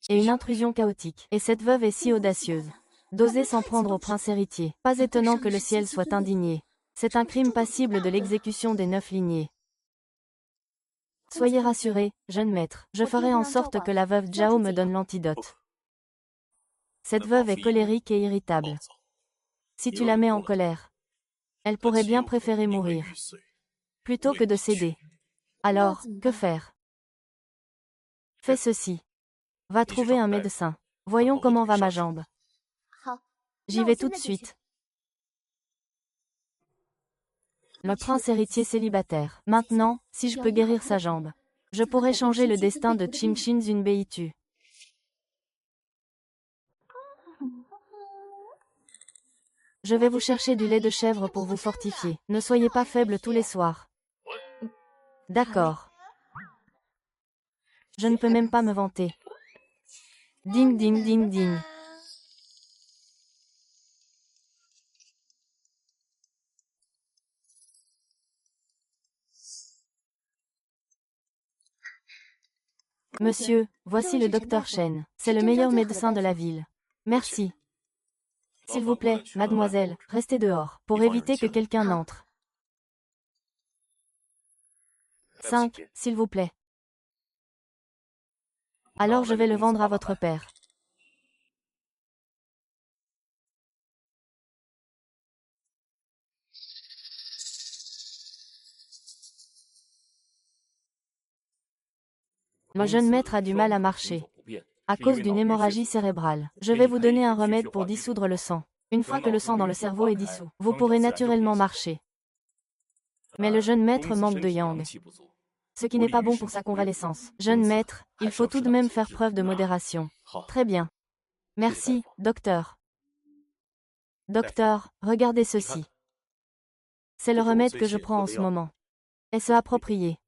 Et une intrusion chaotique. Et cette veuve est si audacieuse. D'oser s'en prendre au prince héritier. Pas étonnant que le ciel soit indigné. C'est un crime passible de l'exécution des 9 lignées. Soyez rassuré, jeune maître. Je ferai en sorte que la veuve Zhao me donne l'antidote. Cette veuve est colérique et irritable. Si tu la mets en colère, elle pourrait bien préférer mourir, plutôt que de céder. Alors, que faire? Fais ceci. Va trouver un médecin. Voyons comment va ma jambe. J'y vais tout de suite. Le prince héritier célibataire. Maintenant, si je peux guérir sa jambe, je pourrais changer le destin de Ching-Chin Zunbeitu. Je vais vous chercher du lait de chèvre pour vous fortifier. Ne soyez pas faible tous les soirs. D'accord. Je ne peux même pas me vanter. Ding ding ding ding. Monsieur, voici le docteur Shen. C'est le meilleur médecin de la ville. Merci. S'il vous plaît, mademoiselle, restez dehors, pour éviter que quelqu'un n'entre. 5, s'il vous plaît. Alors je vais le vendre à votre père. Le jeune maître a du mal à marcher, à cause d'une hémorragie cérébrale. Je vais vous donner un remède pour dissoudre le sang. Une fois que le sang dans le cerveau est dissous, vous pourrez naturellement marcher. Mais le jeune maître manque de yang, ce qui n'est pas bon pour sa convalescence. Jeune maître, il faut tout de même faire preuve de modération. Très bien. Merci, docteur. Docteur, regardez ceci. C'est le remède que je prends en ce moment. Est-ce approprié?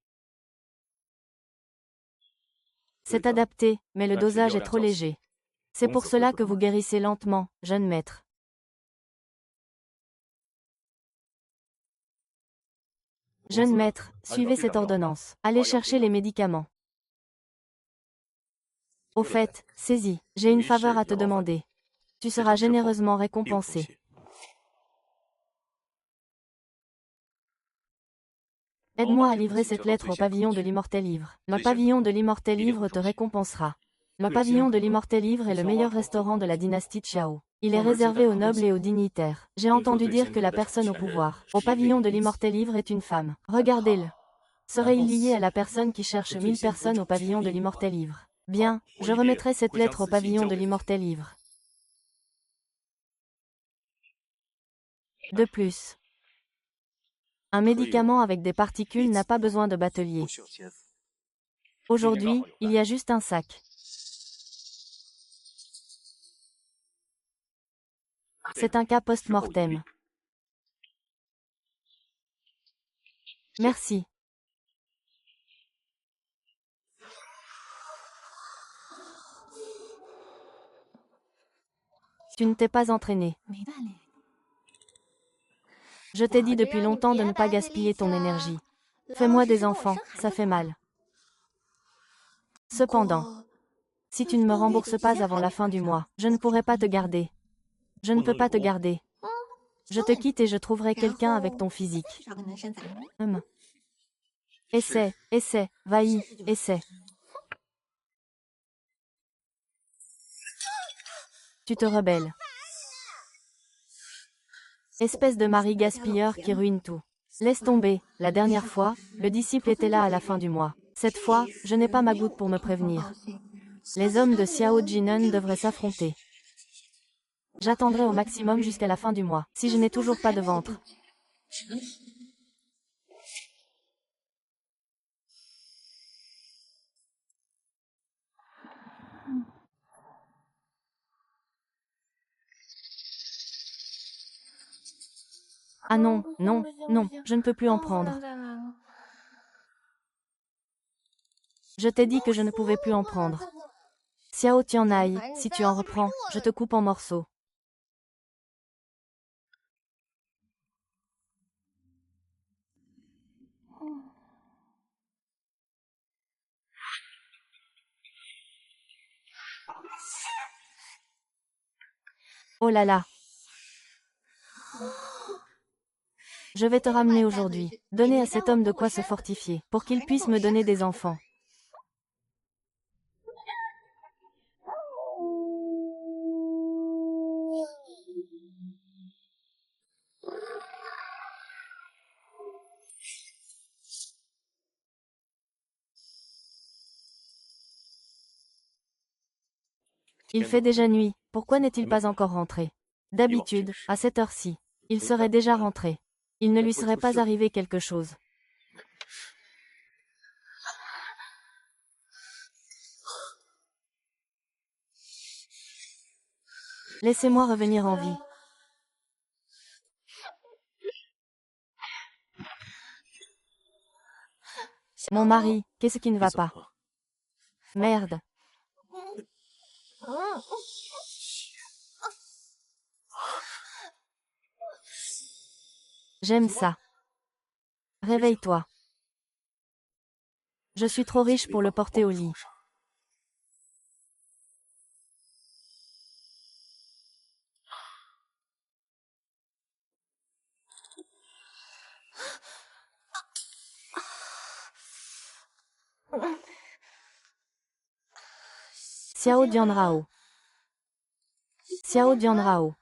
C'est adapté, mais le dosage est trop léger. C'est pour cela que vous guérissez lentement, jeune maître. Jeune maître, suivez cette ordonnance. Allez chercher les médicaments. Au fait, saisis, j'ai une faveur à te demander. Tu seras généreusement récompensé. Aide-moi à livrer cette lettre au pavillon de l'immortel ivre. Le pavillon de l'immortel ivre te récompensera. Le pavillon de l'immortel ivre est le meilleur restaurant de la dynastie Qiao. Il est réservé aux nobles et aux dignitaires. J'ai entendu dire que la personne au pouvoir, au pavillon de l'immortel ivre est une femme. Regardez-le. Serait-il lié à la personne qui cherche 1000 personnes au pavillon de l'immortel ivre? Bien, je remettrai cette lettre au pavillon de l'immortel ivre. De plus, un médicament avec des particules n'a pas besoin de batelier. Aujourd'hui, il y a juste un sac. C'est un cas post-mortem. Merci. Tu ne t'es pas entraîné. Je t'ai dit depuis longtemps de ne pas gaspiller ton énergie. Fais-moi des enfants, ça fait mal. Cependant, si tu ne me rembourses pas avant la fin du mois, je ne pourrai pas te garder. Je ne peux pas te garder. Je te quitte et je trouverai quelqu'un avec ton physique. Essaie, essaie, vas-y, essaie. Tu te rebelles. Espèce de mari gaspilleur qui ruine tout. Laisse tomber, la dernière fois, le disciple était là à la fin du mois. Cette fois, je n'ai pas ma goutte pour me prévenir. Les hommes de Xiao Jinan devraient s'affronter. J'attendrai au maximum jusqu'à la fin du mois, si je n'ai toujours pas de ventre. Ah non, non, non, je ne peux plus en prendre. Je t'ai dit que je ne pouvais plus en prendre. Xiao Tianai, si tu en reprends, je te coupe en morceaux. Oh là là. Je vais te ramener aujourd'hui. Donner à cet homme de quoi se fortifier, pour qu'il puisse me donner des enfants. Il fait déjà nuit, pourquoi n'est-il pas encore rentré? D'habitude, à cette heure-ci, il serait déjà rentré. Il ne lui serait pas arrivé quelque chose. Laissez-moi revenir en vie. Mon mari, qu'est-ce qui ne va pas? Merde. J'aime ça. Réveille-toi. Je suis trop riche pour le porter au lit. Xiao Dianrao. Xiao Dianrao.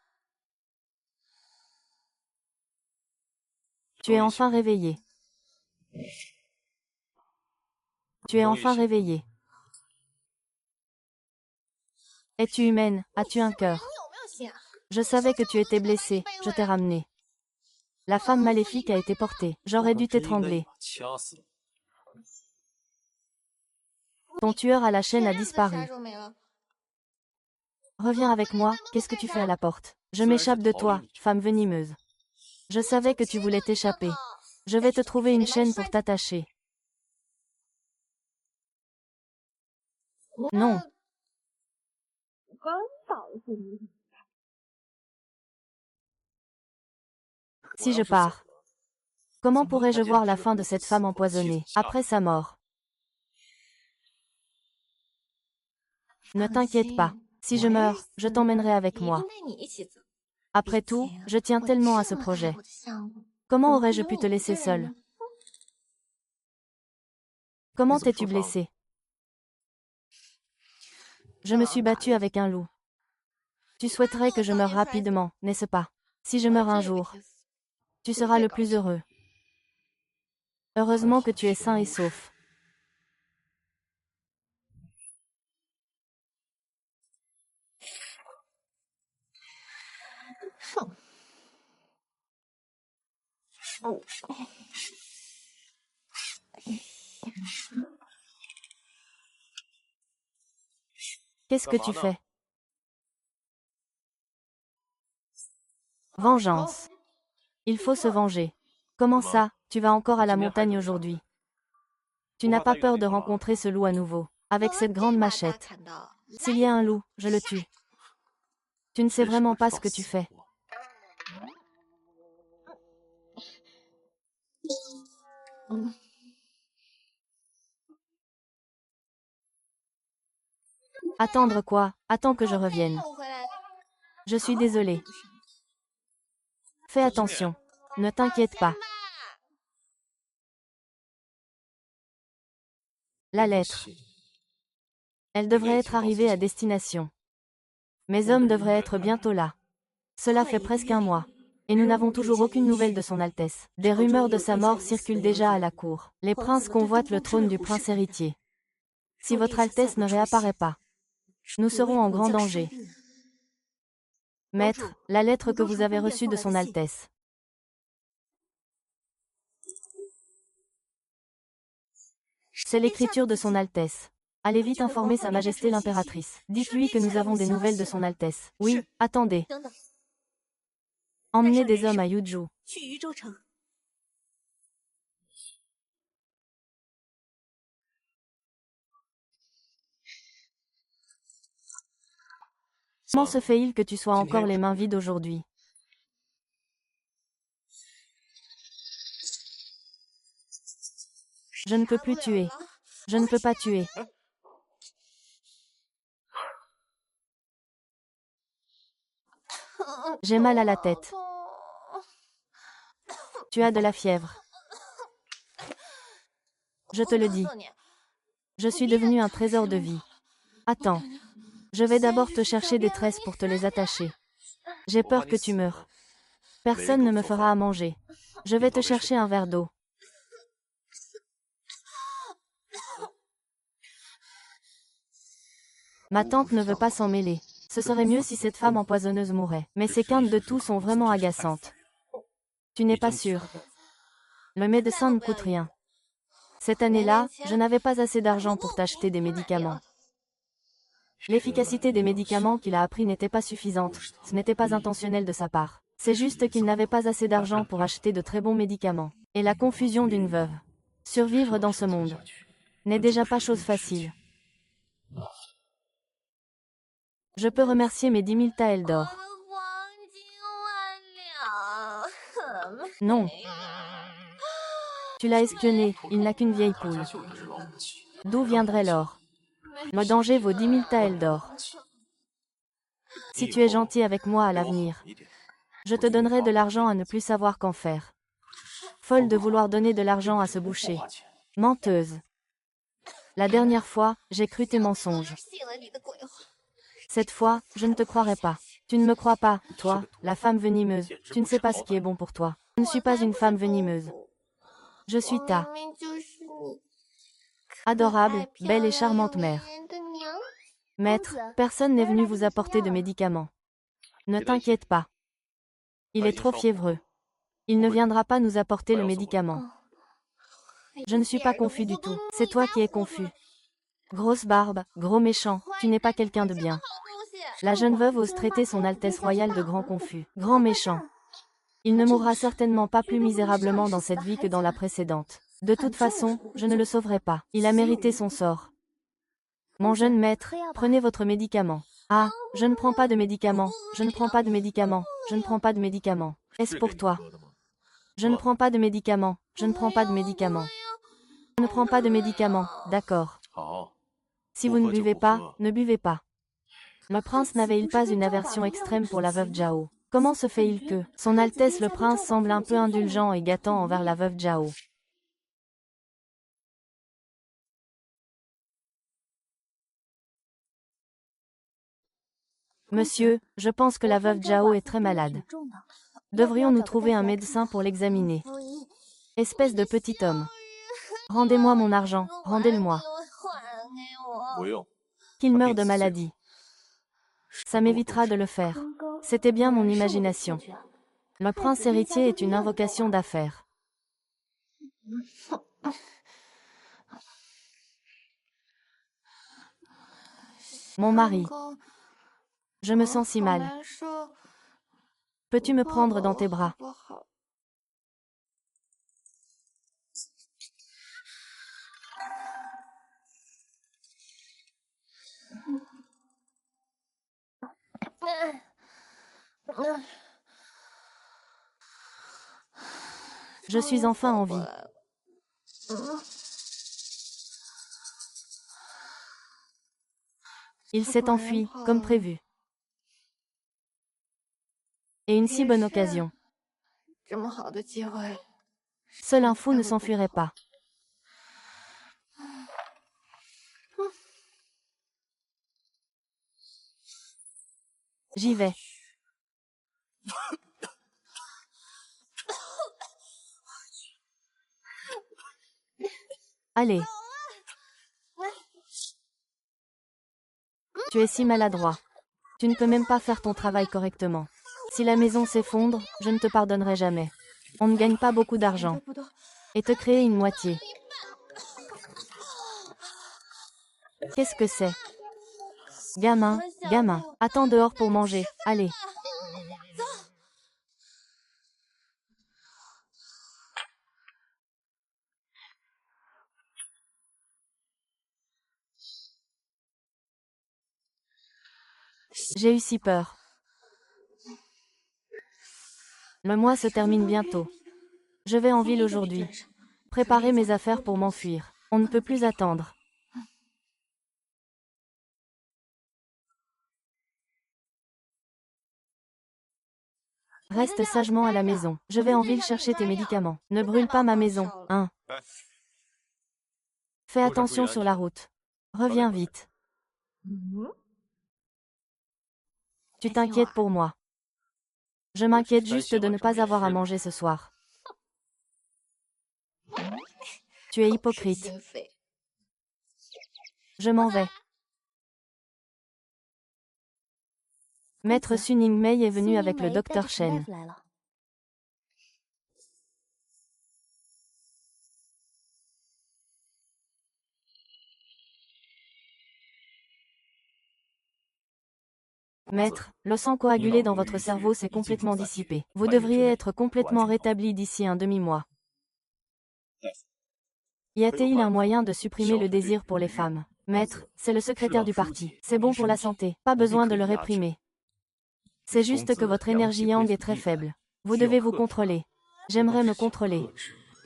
Tu es enfin réveillé. Tu es enfin réveillé. Es-tu humaine? As-tu un cœur? Je savais que tu étais blessée, je t'ai ramené. La femme maléfique a été portée. J'aurais dû t'étrangler. Ton tueur à la chaîne a disparu. Reviens avec moi, qu'est-ce que tu fais à la porte? Je m'échappe de toi, femme venimeuse. Je savais que tu voulais t'échapper. Je vais te trouver une chaîne pour t'attacher. Non. Si je pars, comment pourrais-je voir la fin de cette femme empoisonnée, après sa mort? Ne t'inquiète pas. Si je meurs, je t'emmènerai avec moi. Après tout, je tiens tellement à ce projet. Comment aurais-je pu te laisser seule? Comment t'es-tu blessée? Je me suis battue avec un loup. Tu souhaiterais que je meure rapidement, n'est-ce pas? Si je meurs un jour, tu seras le plus heureux. Heureusement que tu es sain et sauf. Qu'est-ce que tu fais? Vengeance. Il faut se venger. Comment ça, tu vas encore à la montagne aujourd'hui? Tu n'as pas peur de rencontrer ce loup à nouveau, avec cette grande machette. S'il y a un loup, je le tue. Tu ne sais vraiment pas ce que tu fais. Attendre quoi? Attends que je revienne. Je suis désolée. Fais attention. Ne t'inquiète pas. La lettre. Elle devrait être arrivée à destination. Mes hommes devraient être bientôt là. Cela fait presque un mois. Et nous n'avons toujours aucune nouvelle de son Altesse. Des rumeurs de sa mort circulent déjà à la cour. Les princes convoitent le trône du prince héritier. Si votre Altesse ne réapparaît pas, nous serons en grand danger. Maître, la lettre que vous avez reçue de son Altesse. C'est l'écriture de son Altesse. Allez vite informer Sa Majesté l'impératrice. Dites-lui que nous avons des nouvelles de son Altesse. Oui, attendez. Emmenez des hommes à Yuzhou. Comment se fait-il que tu sois encore les mains vides aujourd'hui? Je ne peux plus tuer. Je ne peux pas tuer. J'ai mal à la tête. Tu as de la fièvre. Je te le dis. Je suis devenu un trésor de vie. Attends. Je vais d'abord te chercher des tresses pour te les attacher. J'ai peur que tu meures. Personne ne me fera à manger. Je vais te chercher un verre d'eau. Ma tante ne veut pas s'en mêler. Ce serait mieux si cette femme empoisonneuse mourait. Mais ces quintes de tout sont vraiment agaçantes. Tu n'es pas sûr. Le médecin ne coûte rien. Cette année-là, je n'avais pas assez d'argent pour t'acheter des médicaments. L'efficacité des médicaments qu'il a appris n'était pas suffisante, ce n'était pas intentionnel de sa part. C'est juste qu'il n'avait pas assez d'argent pour acheter de très bons médicaments. Et la confusion d'une veuve. Survivre dans ce monde n'est déjà pas chose facile. Je peux remercier mes 10 000 taels d'or. Non. Tu l'as espionné, il n'a qu'une vieille poule. D'où viendrait l'or? Le danger vaut 10 000 taels d'or. Si tu es gentil avec moi à l'avenir, je te donnerai de l'argent à ne plus savoir qu'en faire. Folle de vouloir donner de l'argent à ce boucher. Menteuse. La dernière fois, j'ai cru tes mensonges. Cette fois, je ne te croirai pas. Tu ne me crois pas, toi, la femme venimeuse. Tu ne sais pas ce qui est bon pour toi. Je ne suis pas une femme venimeuse. Je suis ta adorable, belle et charmante mère. Maître, personne n'est venu vous apporter de médicaments. Ne t'inquiète pas. Il est trop fiévreux. Il ne viendra pas nous apporter le médicament. Je ne suis pas confus du tout. C'est toi qui es confus. Grosse barbe, gros méchant, tu n'es pas quelqu'un de bien. La jeune veuve ose traiter son Altesse royale de grand confus. Grand méchant. Il ne mourra certainement pas plus misérablement dans cette vie que dans la précédente. De toute façon, je ne le sauverai pas. Il a mérité son sort. Mon jeune maître, prenez votre médicament. Ah, je ne prends pas de médicaments, je ne prends pas de médicaments, je ne prends pas de médicaments. Est-ce pour toi? Je ne prends pas de médicaments, je ne prends pas de médicaments. Je ne prends pas de médicaments, d'accord. Si vous ne buvez pas, ne buvez pas. Le prince n'avait-il pas une aversion extrême pour la veuve Zhao? Comment se fait-il que, son Altesse le prince semble un peu indulgent et gâtant envers la veuve Zhao? Monsieur, je pense que la veuve Zhao est très malade. Devrions-nous trouver un médecin pour l'examiner? Espèce de petit homme. Rendez-moi mon argent, rendez-le-moi. Qu'il meure de maladie. Ça m'évitera de le faire. C'était bien mon imagination. Le prince héritier est une invocation d'affaires. Mon mari. Je me sens si mal. Peux-tu me prendre dans tes bras? Je suis enfin en vie. Il s'est enfui, comme prévu. Et une si bonne occasion. Seul un fou ne s'enfuirait pas. J'y vais. Allez. Tu es si maladroit. Tu ne peux même pas faire ton travail correctement. Si la maison s'effondre, je ne te pardonnerai jamais. On ne gagne pas beaucoup d'argent. Et te créer une moitié. Qu'est-ce que c'est? Gamin, gamin, attends dehors pour manger, allez. J'ai eu si peur. Le mois se termine bientôt. Je vais en ville aujourd'hui. Préparer mes affaires pour m'enfuir. On ne peut plus attendre. Reste sagement à la maison. Je vais en ville chercher tes médicaments. Ne brûle pas ma maison, hein. Fais attention sur la route. Reviens vite. Tu t'inquiètes pour moi. Je m'inquiète juste de ne pas avoir à manger ce soir. Tu es hypocrite. Je m'en vais. Maître Suning Mei est venu avec le docteur Shen. Maître, le sang coagulé dans votre cerveau s'est complètement dissipé. Vous devriez être complètement rétabli d'ici un demi-mois. Y a-t-il un moyen de supprimer le désir pour les femmes? Maître, c'est le secrétaire du parti. C'est bon pour la santé. Pas besoin de le réprimer. C'est juste que votre énergie yang est très faible. Vous devez vous contrôler. J'aimerais me contrôler.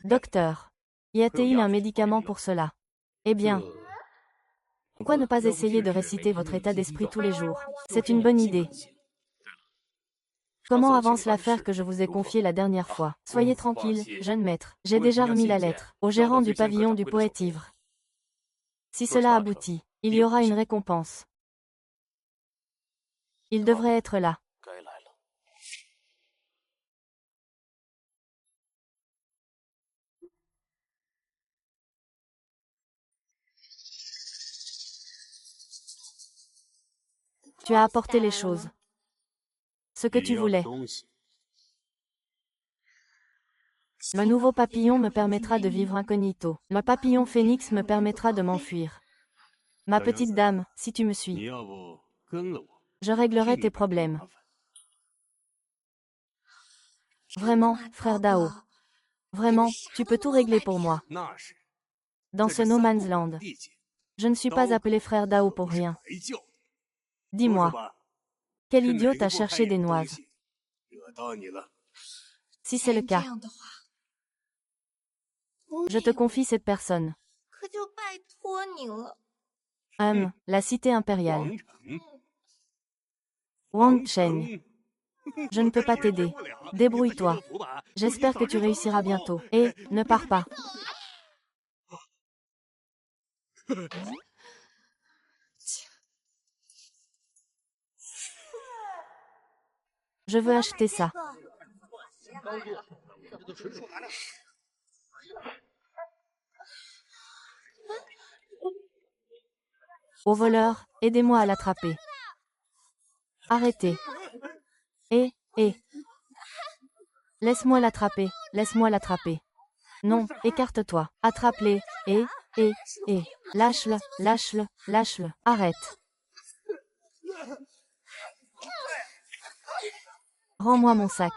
Docteur, y a-t-il un médicament pour cela? Eh bien, pourquoi ne pas essayer de réciter votre état d'esprit tous les jours? C'est une bonne idée. Comment avance l'affaire que je vous ai confiée la dernière fois? Soyez tranquille, jeune maître. J'ai déjà remis la lettre au gérant du pavillon du poète ivre. Si cela aboutit, il y aura une récompense. Il devrait être là. Tu as apporté les choses. Ce que tu voulais. Le nouveau papillon me permettra de vivre incognito. Le papillon phénix me permettra de m'enfuir. Ma petite dame, si tu me suis, je réglerai tes problèmes. Vraiment, frère Dao. Vraiment, tu peux tout régler pour moi. Dans ce no man's land. Je ne suis pas appelé frère Dao pour rien. Dis-moi, quel idiot t'a cherché des noises? Si c'est le cas, je te confie cette personne. La cité impériale. Wang Cheng. Je ne peux pas t'aider. Débrouille-toi. J'espère que tu réussiras bientôt. Et, ne pars pas. Je veux acheter ça. Au voleur, aidez-moi à l'attraper. Arrêtez. Et, laisse-moi l'attraper, laisse-moi l'attraper. Non, écarte-toi. Attrape-les. Et, lâche-le, lâche-le, lâche-le. Arrête. Rends-moi mon sac.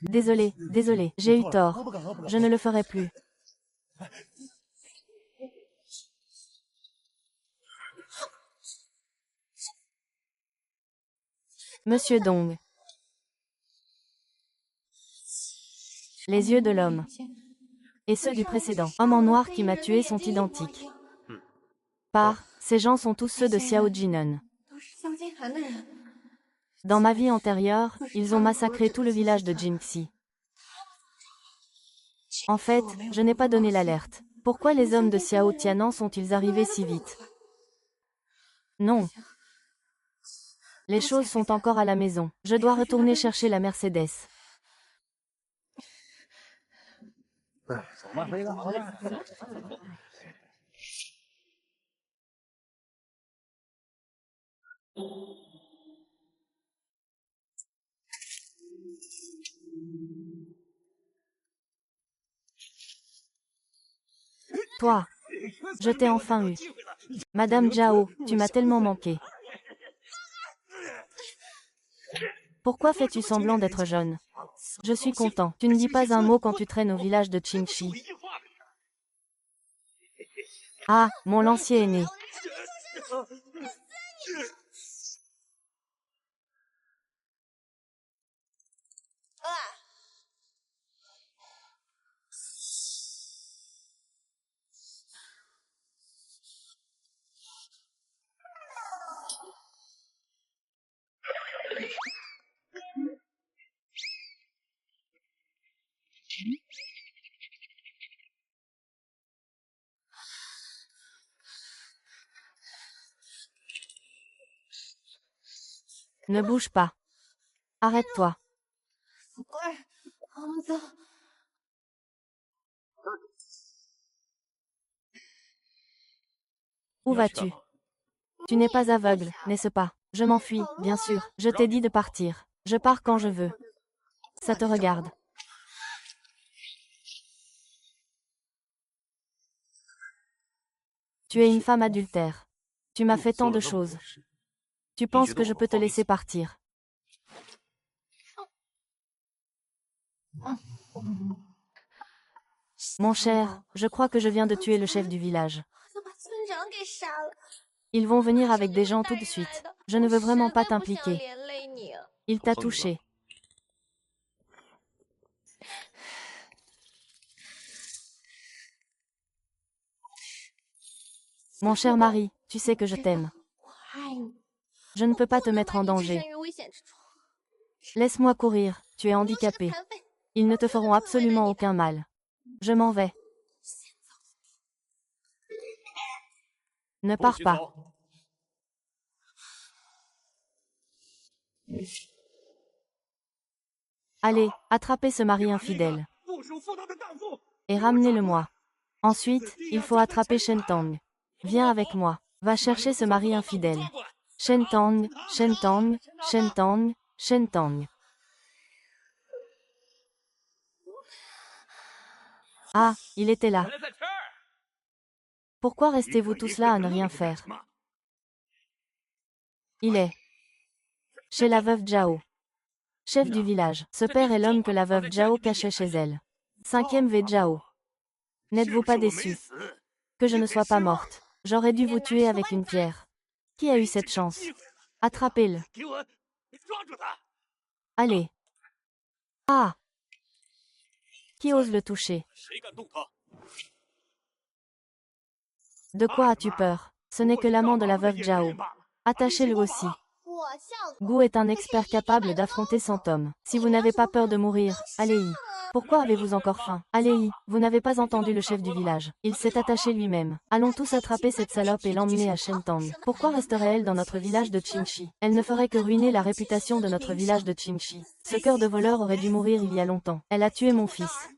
Désolé, désolé, j'ai eu tort. Je ne le ferai plus. Monsieur Dong. Les yeux de l'homme et ceux du précédent homme en noir qui m'a tué sont identiques. Ces gens sont tous ceux de Xiao Jinan. Dans ma vie antérieure, ils ont massacré tout le village de Jinxi. En fait, je n'ai pas donné l'alerte. Pourquoi les hommes de Xiao Tianan sont-ils arrivés si vite? Non. Les choses sont encore à la maison. Je dois retourner chercher la Mercedes. Toi, je t'ai enfin eu. Madame Zhao, tu m'as tellement manqué. Pourquoi fais-tu semblant d'être jeune? Je suis content. Tu ne dis pas un mot quand tu traînes au village de Qingxi. Ah, mon lancier est né. Ne bouge pas. Arrête-toi. Où vas-tu? Tu n'es pas aveugle, n'est-ce pas? Je m'enfuis, bien sûr. Je t'ai dit de partir. Je pars quand je veux. Ça te regarde. Tu es une femme adultère. Tu m'as fait tant de choses. Tu penses que je peux te laisser partir? Mon cher, je crois que je viens de tuer le chef du village. Ils vont venir avec des gens tout de suite. Je ne veux vraiment pas t'impliquer. Il t'a touché. Mon cher mari, tu sais que je t'aime. Je ne peux pas te mettre en danger. Laisse-moi courir, tu es handicapé. Ils ne te feront absolument aucun mal. Je m'en vais. Ne pars pas. Allez, attrapez ce mari infidèle. Et ramenez-le-moi. Ensuite, il faut attraper Shen Tang. Viens avec moi. Va chercher ce mari infidèle. Shen Tang, Shen Tang, Shen Tang, Shen Tang. Ah, il était là. Pourquoi restez-vous tous là à ne rien faire? Il est chez la veuve Zhao, chef du village. Ce père est l'homme que la veuve Zhao cachait chez elle. 5e V Zhao. N'êtes-vous pas déçu que je ne sois pas morte? J'aurais dû vous tuer avec une pierre. Qui a eu cette chance? Attrapez-le. Allez. Ah! Qui ose le toucher? De quoi as-tu peur? Ce n'est que l'amant de la veuve Zhao. Attachez-le aussi. Gu est un expert capable d'affronter 100 hommes. Si vous n'avez pas peur de mourir, allez-y. Pourquoi avez-vous encore faim? Allez-y, vous n'avez pas entendu le chef du village. Il s'est attaché lui-même. Allons tous attraper cette salope et l'emmener à Shentang. Pourquoi resterait-elle dans notre village de Qingxi? Elle ne ferait que ruiner la réputation de notre village de Qingxi. Ce cœur de voleur aurait dû mourir il y a longtemps. Elle a tué mon fils.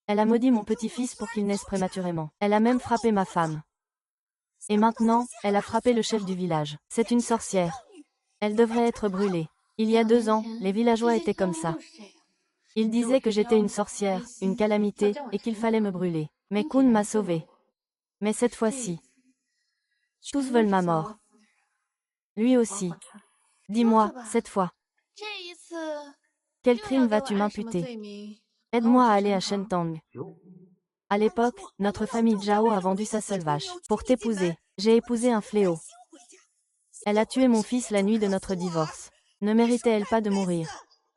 Elle a maudit mon petit-fils pour qu'il naisse prématurément. Elle a même frappé ma femme. Et maintenant, elle a frappé le chef du village. C'est une sorcière. Elle devrait être brûlée. Il y a 2 ans, les villageois étaient comme ça. Ils disaient que j'étais une sorcière, une calamité, et qu'il fallait me brûler. Mais Kun m'a sauvée. Mais cette fois-ci, tous veulent ma mort. Lui aussi. Dis-moi, cette fois, quel crime vas-tu m'imputer? Aide-moi à aller à Shentang. À l'époque, notre famille Zhao a vendu sa seule vache. Pour t'épouser, j'ai épousé un fléau. Elle a tué mon fils la nuit de notre divorce. Ne méritait-elle pas de mourir?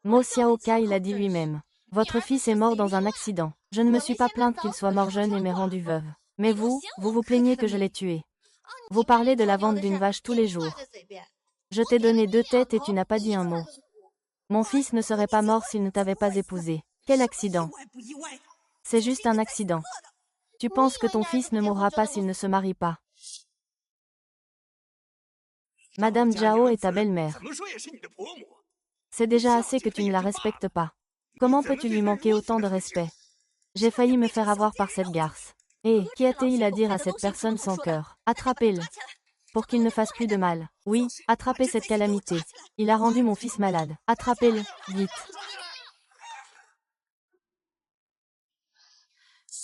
Mo Xiaokai l'a dit lui-même. Votre fils est mort dans un accident. Je ne me suis pas plainte qu'il soit mort jeune et m'ait rendue veuve. Mais vous vous plaignez que je l'ai tué. Vous parlez de la vente d'une vache tous les jours. Je t'ai donné 2 têtes et tu n'as pas dit un mot. Mon fils ne serait pas mort s'il ne t'avait pas épousé. Quel accident? C'est juste un accident. Tu penses que ton fils ne mourra pas s'il ne se marie pas. Madame Zhao est ta belle-mère. C'est déjà assez que tu ne la respectes pas. Comment peux-tu lui manquer autant de respect? J'ai failli me faire avoir par cette garce. Et qui a-t-il à dire à cette personne sans cœur? Attrapez-le. Pour qu'il ne fasse plus de mal. Oui, attrapez cette calamité. Il a rendu mon fils malade. Attrapez-le, vite.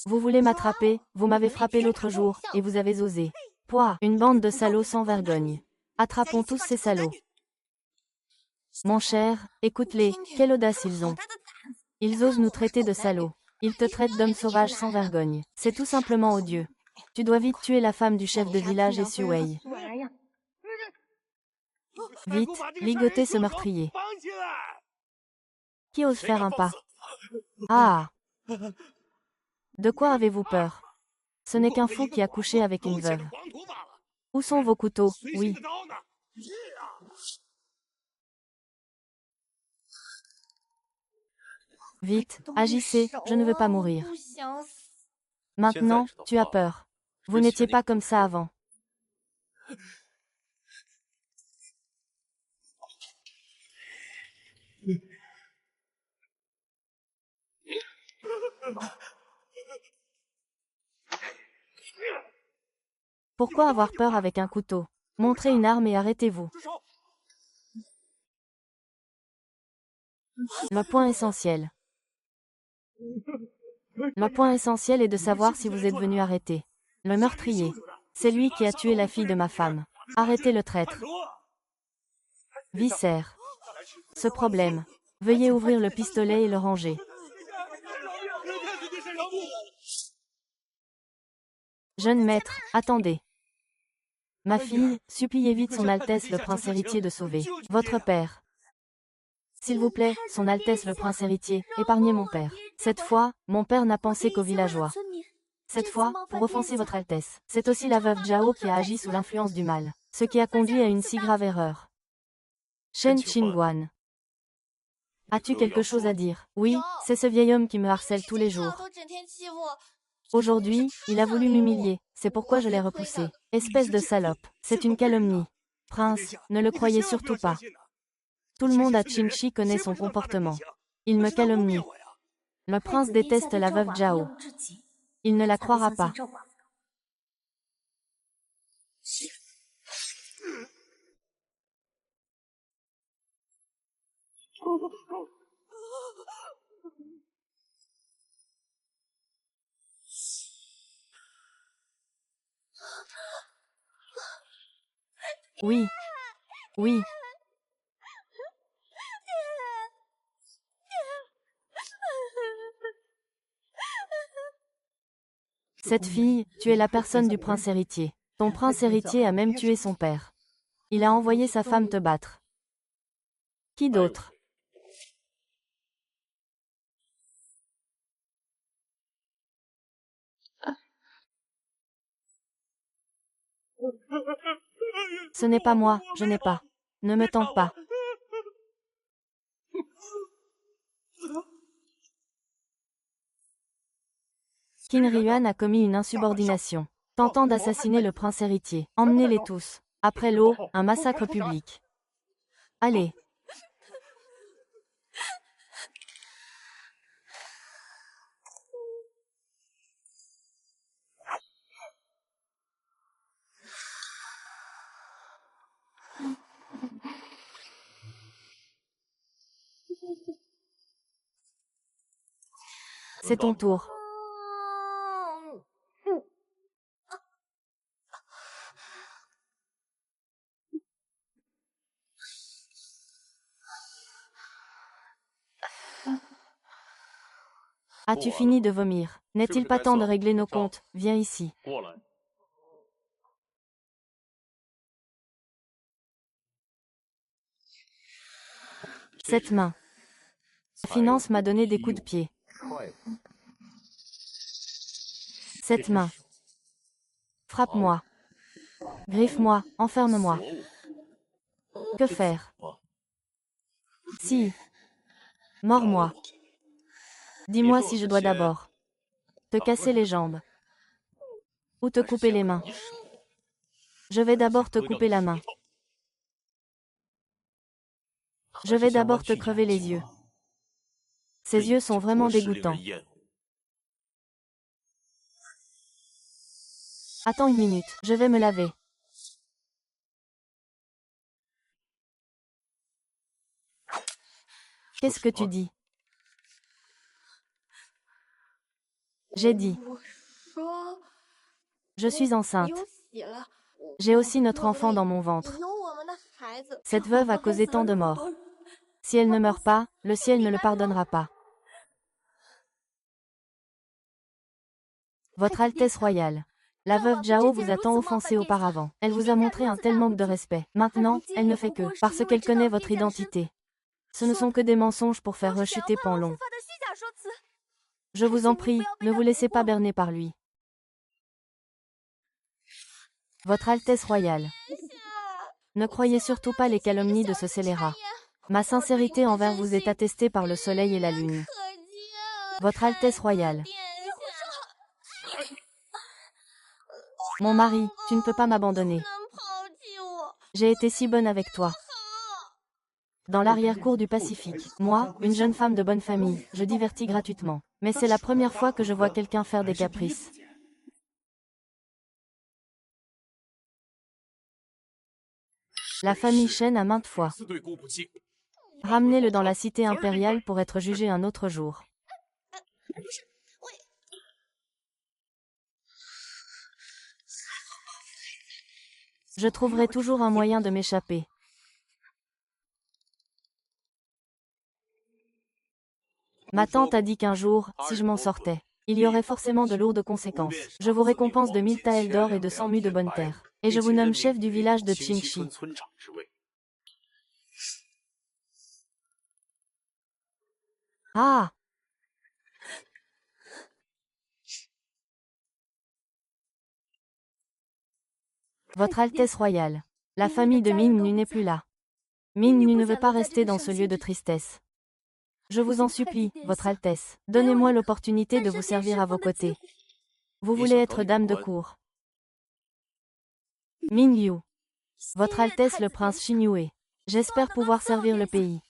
Vous voulez m'attraper? Vous m'avez frappé l'autre jour, et vous avez osé. Pouah, une bande de salauds sans vergogne. Attrapons tous ces salauds. Mon cher, écoute-les, quelle audace ils ont. Ils osent nous traiter de salauds. Ils te traitent d'hommes sauvages sans vergogne. C'est tout simplement odieux. Tu dois vite tuer la femme du chef de village et Xu Wei. Vite, ligotez ce meurtrier. Qui ose faire un pas? Ah! De quoi avez-vous peur? Ce n'est qu'un fou qui a couché avec une veuve. Où sont vos couteaux? Oui. Vite, agissez, je ne veux pas mourir. Maintenant, tu as peur. Vous n'étiez pas comme ça avant. Pourquoi avoir peur avec un couteau? Montrez une arme et arrêtez-vous. Le point essentiel. Le point essentiel est de savoir si vous êtes venu arrêter le meurtrier. C'est lui qui a tué la fille de ma femme. Arrêtez le traître. Viscère. Ce problème. Veuillez ouvrir le pistolet et le ranger. Jeune maître, attendez. Ma fille, suppliez vite son Altesse le Prince héritier de sauver votre père. S'il vous plaît, son Altesse le Prince héritier, épargnez mon père. Cette fois, mon père n'a pensé qu'aux villageois. Cette fois, pour offenser votre Altesse. C'est aussi la veuve Zhao qui a agi sous l'influence du mal, ce qui a conduit à une si grave erreur. Shen Qingguan. As-tu quelque chose à dire? Oui, c'est ce vieil homme qui me harcèle tous les jours. Aujourd'hui, il a voulu m'humilier, c'est pourquoi je l'ai repoussé. Espèce de salope, c'est une calomnie. Prince, ne le croyez surtout pas. Tout le monde à Qingxi connaît son comportement. Il me calomnie. Le prince déteste la veuve Zhao. Il ne la croira pas. Oui. Oui. Cette fille, tu es la personne du prince héritier. Ton prince héritier a même tué son père. Il a envoyé sa femme te battre. Qui d'autre? Ce n'est pas moi, je n'ai pas. Ne me tente pas. Qin Ryuan a commis une insubordination, tentant d'assassiner le prince héritier. Emmenez-les tous. Après l'eau, un massacre public. Allez. C'est ton tour. As-tu fini de vomir? N'est-il pas temps de régler nos comptes? Viens ici. Cette main. La finance m'a donné des coups de pied. Cette main. Frappe-moi. Griffe-moi, enferme-moi. Que faire? Si. Mords-moi. Dis-moi si je dois d'abord te casser les jambes ou te couper les mains. Je vais d'abord te couper la main. Je vais d'abord te crever les yeux. Ces yeux sont vraiment dégoûtants. Attends une minute, je vais me laver. Qu'est-ce que tu dis? J'ai dit. Je suis enceinte. J'ai aussi notre enfant dans mon ventre. Cette veuve a causé tant de morts. Si elle ne meurt pas, le ciel ne le pardonnera pas. Votre Altesse royale. La veuve Zhao vous a tant offensé auparavant. Elle vous a montré un tel manque de respect. Maintenant, elle ne fait que, parce qu'elle connaît votre identité. Ce ne sont que des mensonges pour faire rechuter Panlong. Je vous en prie, ne vous laissez pas berner par lui. Votre Altesse royale. Ne croyez surtout pas les calomnies de ce scélérat. Ma sincérité envers vous est attestée par le soleil et la lune. Votre Altesse royale. Mon mari, tu ne peux pas m'abandonner. J'ai été si bonne avec toi. Dans l'arrière-cour du Pacifique, moi, une jeune femme de bonne famille, je divertis gratuitement. Mais c'est la première fois que je vois quelqu'un faire des caprices. La famille Shen a maintes fois. Ramenez-le dans la cité impériale pour être jugé un autre jour. Je trouverai toujours un moyen de m'échapper. Ma tante a dit qu'un jour, si je m'en sortais, il y aurait forcément de lourdes conséquences. Je vous récompense de 1000 taels d'or et de 100 mues de bonne terre. Et je vous nomme chef du village de Qingxi. Ah! Votre Altesse royale. La famille de Ming-Nu n'est plus là. Ming-Nu ne veut pas rester dans ce lieu de tristesse. Je vous en supplie, Votre Altesse, donnez-moi l'opportunité de vous servir à vos côtés. Vous voulez être dame de cour. Ming-Yu. Votre Altesse le prince Xingyue. J'espère pouvoir servir le pays.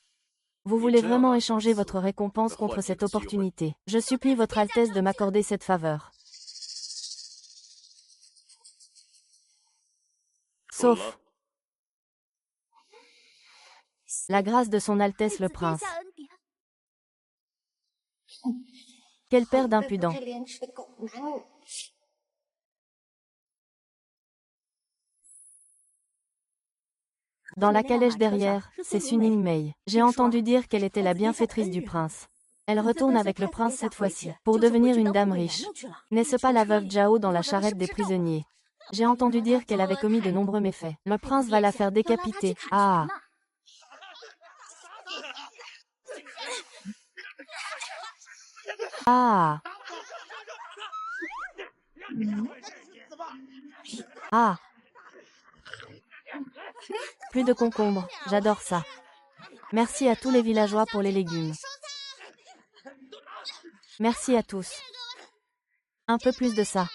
Vous voulez vraiment échanger votre récompense contre cette opportunité. Je supplie Votre Altesse de m'accorder cette faveur. Sauf la grâce de son Altesse le Prince. Quelle paire d'impudents. Dans la calèche derrière, c'est Suning Mei. J'ai entendu dire qu'elle était la bienfaitrice du prince. Elle retourne avec le prince cette fois-ci, pour devenir une dame riche. N'est-ce pas la veuve Zhao dans la charrette des prisonniers? J'ai entendu dire qu'elle avait commis de nombreux méfaits. Le prince va la faire décapiter. Ah! Ah! Ah! Plus de concombres, j'adore ça. Merci à tous les villageois pour les légumes. Merci à tous. Un peu plus de ça.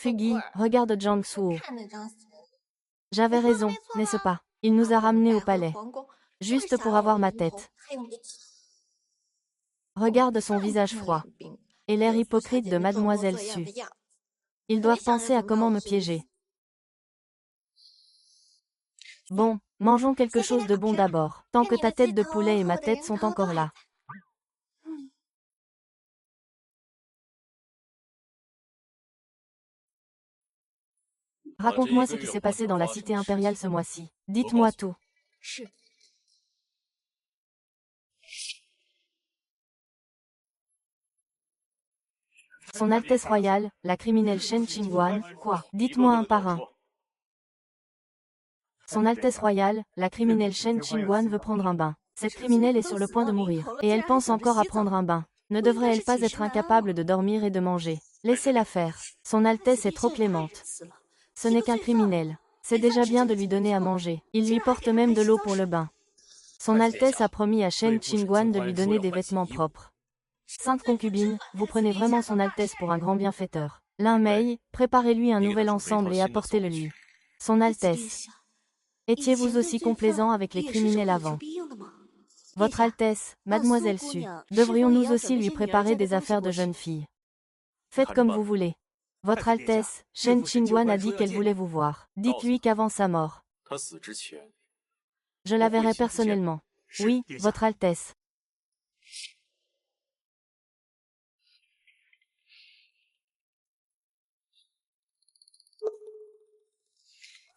Fugi, regarde Zhang Suo. J'avais raison, n'est-ce pas? Il nous a ramenés au palais. Juste pour avoir ma tête. Regarde son visage froid. Et l'air hypocrite de Mademoiselle Su. Ils doivent penser à comment me piéger. Bon, mangeons quelque chose de bon d'abord, tant que ta tête de poulet et ma tête sont encore là. Raconte-moi ce qui s'est passé dans la cité impériale ce mois-ci. Dites-moi tout. Son Altesse royale, la criminelle Shen Qingguan, quoi? Dites-moi un par un. Son Altesse royale, la criminelle Shen Qingguan veut prendre un bain. Cette criminelle est sur le point de mourir, et elle pense encore à prendre un bain. Ne devrait-elle pas être incapable de dormir et de manger? Laissez-la faire. Son Altesse est trop clémente. Ce n'est qu'un criminel. C'est déjà bien de lui donner à manger. Il lui porte même de l'eau pour le bain. Son Altesse a promis à Shen Qingguan de lui donner des vêtements propres. Sainte concubine, vous prenez vraiment son Altesse pour un grand bienfaiteur. Lin Mei, préparez-lui un nouvel ensemble et apportez-le lui. Son Altesse. Étiez-vous aussi complaisant avec les criminels avant? Votre Altesse, Mademoiselle Su, devrions-nous aussi lui préparer des affaires de jeune fille? Faites comme vous voulez. Votre Altesse, Shen Qingguan a dit qu'elle voulait vous voir. Dites-lui qu'avant sa mort, je la verrai personnellement. Oui, Votre Altesse.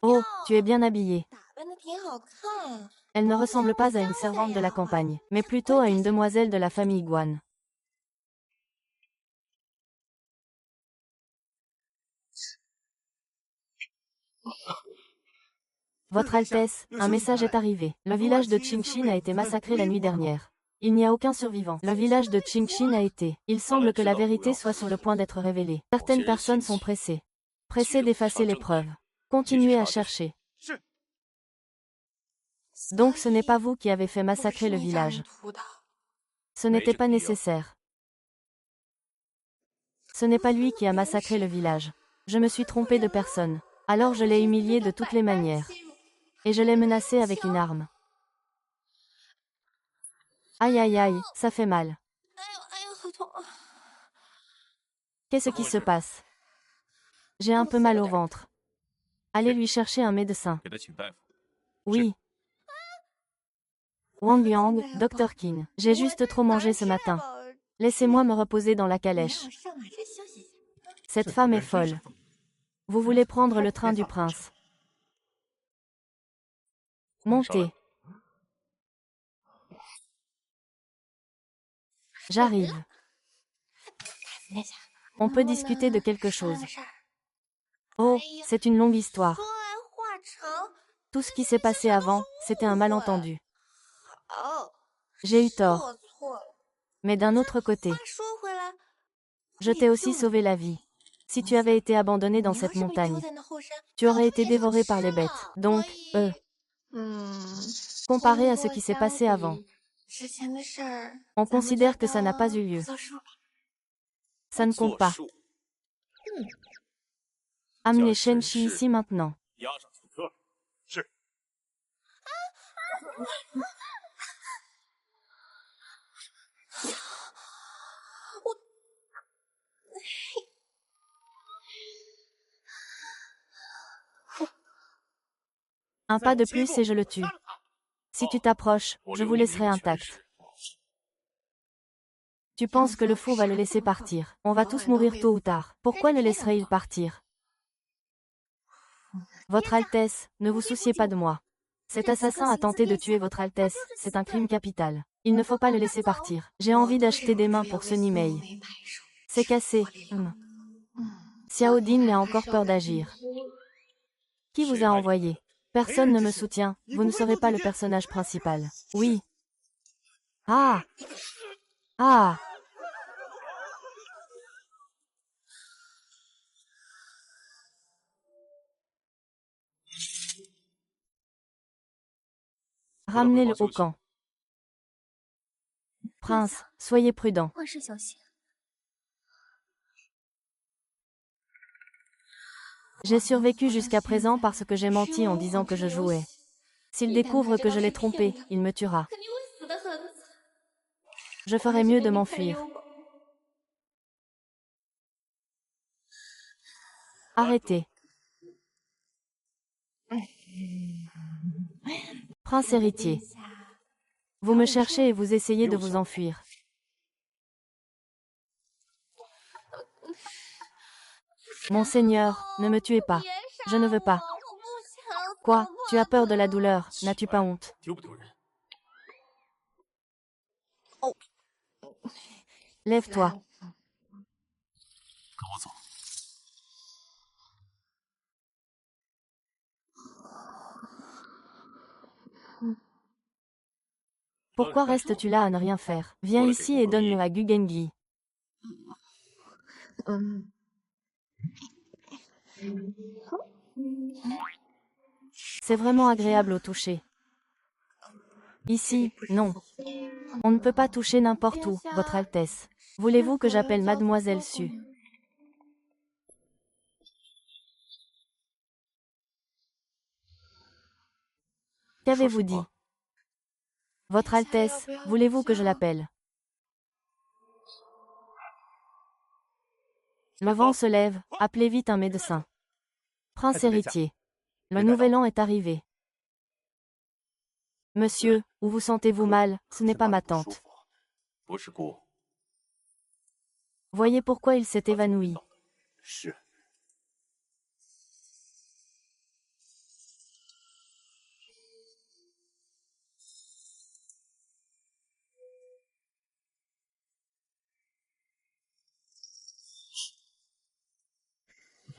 Oh, tu es bien habillée. Elle ne ressemble pas à une servante de la campagne, mais plutôt à une demoiselle de la famille Guan. Votre Altesse, un message est arrivé. Le village de Qingxin a été massacré la nuit dernière. Il n'y a aucun survivant. Le village de Qingxin a été. Il semble que la vérité soit sur le point d'être révélée. Certaines personnes sont pressées. Pressées d'effacer les preuves. Continuez à chercher. Donc ce n'est pas vous qui avez fait massacrer le village. Ce n'était pas nécessaire. Ce n'est pas lui qui a massacré le village. Je me suis trompée de personne. Alors je l'ai humilié de toutes les manières. Et je l'ai menacé avec une arme. Aïe aïe aïe, ça fait mal. Qu'est-ce qui se passe? J'ai un peu mal au ventre. Allez lui chercher un médecin. Oui. Wang Yang, Dr. Qin. J'ai juste trop mangé ce matin. Laissez-moi me reposer dans la calèche. Cette femme est folle. Vous voulez prendre le train du prince? Montez. J'arrive. On peut discuter de quelque chose. Oh, c'est une longue histoire. Tout ce qui s'est passé avant, c'était un malentendu. J'ai eu tort. Mais d'un autre côté, je t'ai aussi sauvé la vie. Si tu avais été abandonné dans cette montagne, tu aurais été dévoré par les bêtes. Donc, comparé à ce qui s'est passé avant, on considère que ça n'a pas eu lieu. Ça ne compte pas. Amenez Shenchi ici maintenant. Un pas de plus et je le tue. Si tu t'approches, je vous laisserai intact. Tu penses que le fou va le laisser partir. On va tous mourir tôt ou tard. Pourquoi le laisserait-il partir? Votre Altesse, ne vous souciez pas de moi. Cet assassin a tenté de tuer votre Altesse, c'est un crime capital. Il ne faut pas le laisser partir. J'ai envie d'acheter des mains pour ce Nimei. C'est cassé. Xiao Din a encore peur d'agir. Qui vous a envoyé? Personne ne me soutient, vous ne serez pas le personnage principal. Oui. Ah! Ah! Ramenez-le au camp. Prince, soyez prudent. J'ai survécu jusqu'à présent parce que j'ai menti en disant que je jouais. S'il découvre que je l'ai trompé, il me tuera. Je ferais mieux de m'enfuir. Arrêtez. Prince héritier. Vous me cherchez et vous essayez de vous enfuir. Monseigneur, ne me tuez pas. Je ne veux pas. Quoi, tu as peur de la douleur, n'as-tu pas honte? Lève-toi. Pourquoi restes-tu là à ne rien faire? Viens ici et donne-le à Gugengi. C'est vraiment agréable au toucher. Ici, non. On ne peut pas toucher n'importe où, Votre Altesse. Voulez-vous que j'appelle Mademoiselle Su? Qu'avez-vous dit? Votre Altesse, voulez-vous que je l'appelle? Le vent se lève, appelez vite un médecin. Prince héritier. Le nouvel an est arrivé. Monsieur, où vous sentez-vous mal? Ce n'est pas ma tante. Voyez pourquoi il s'est évanoui.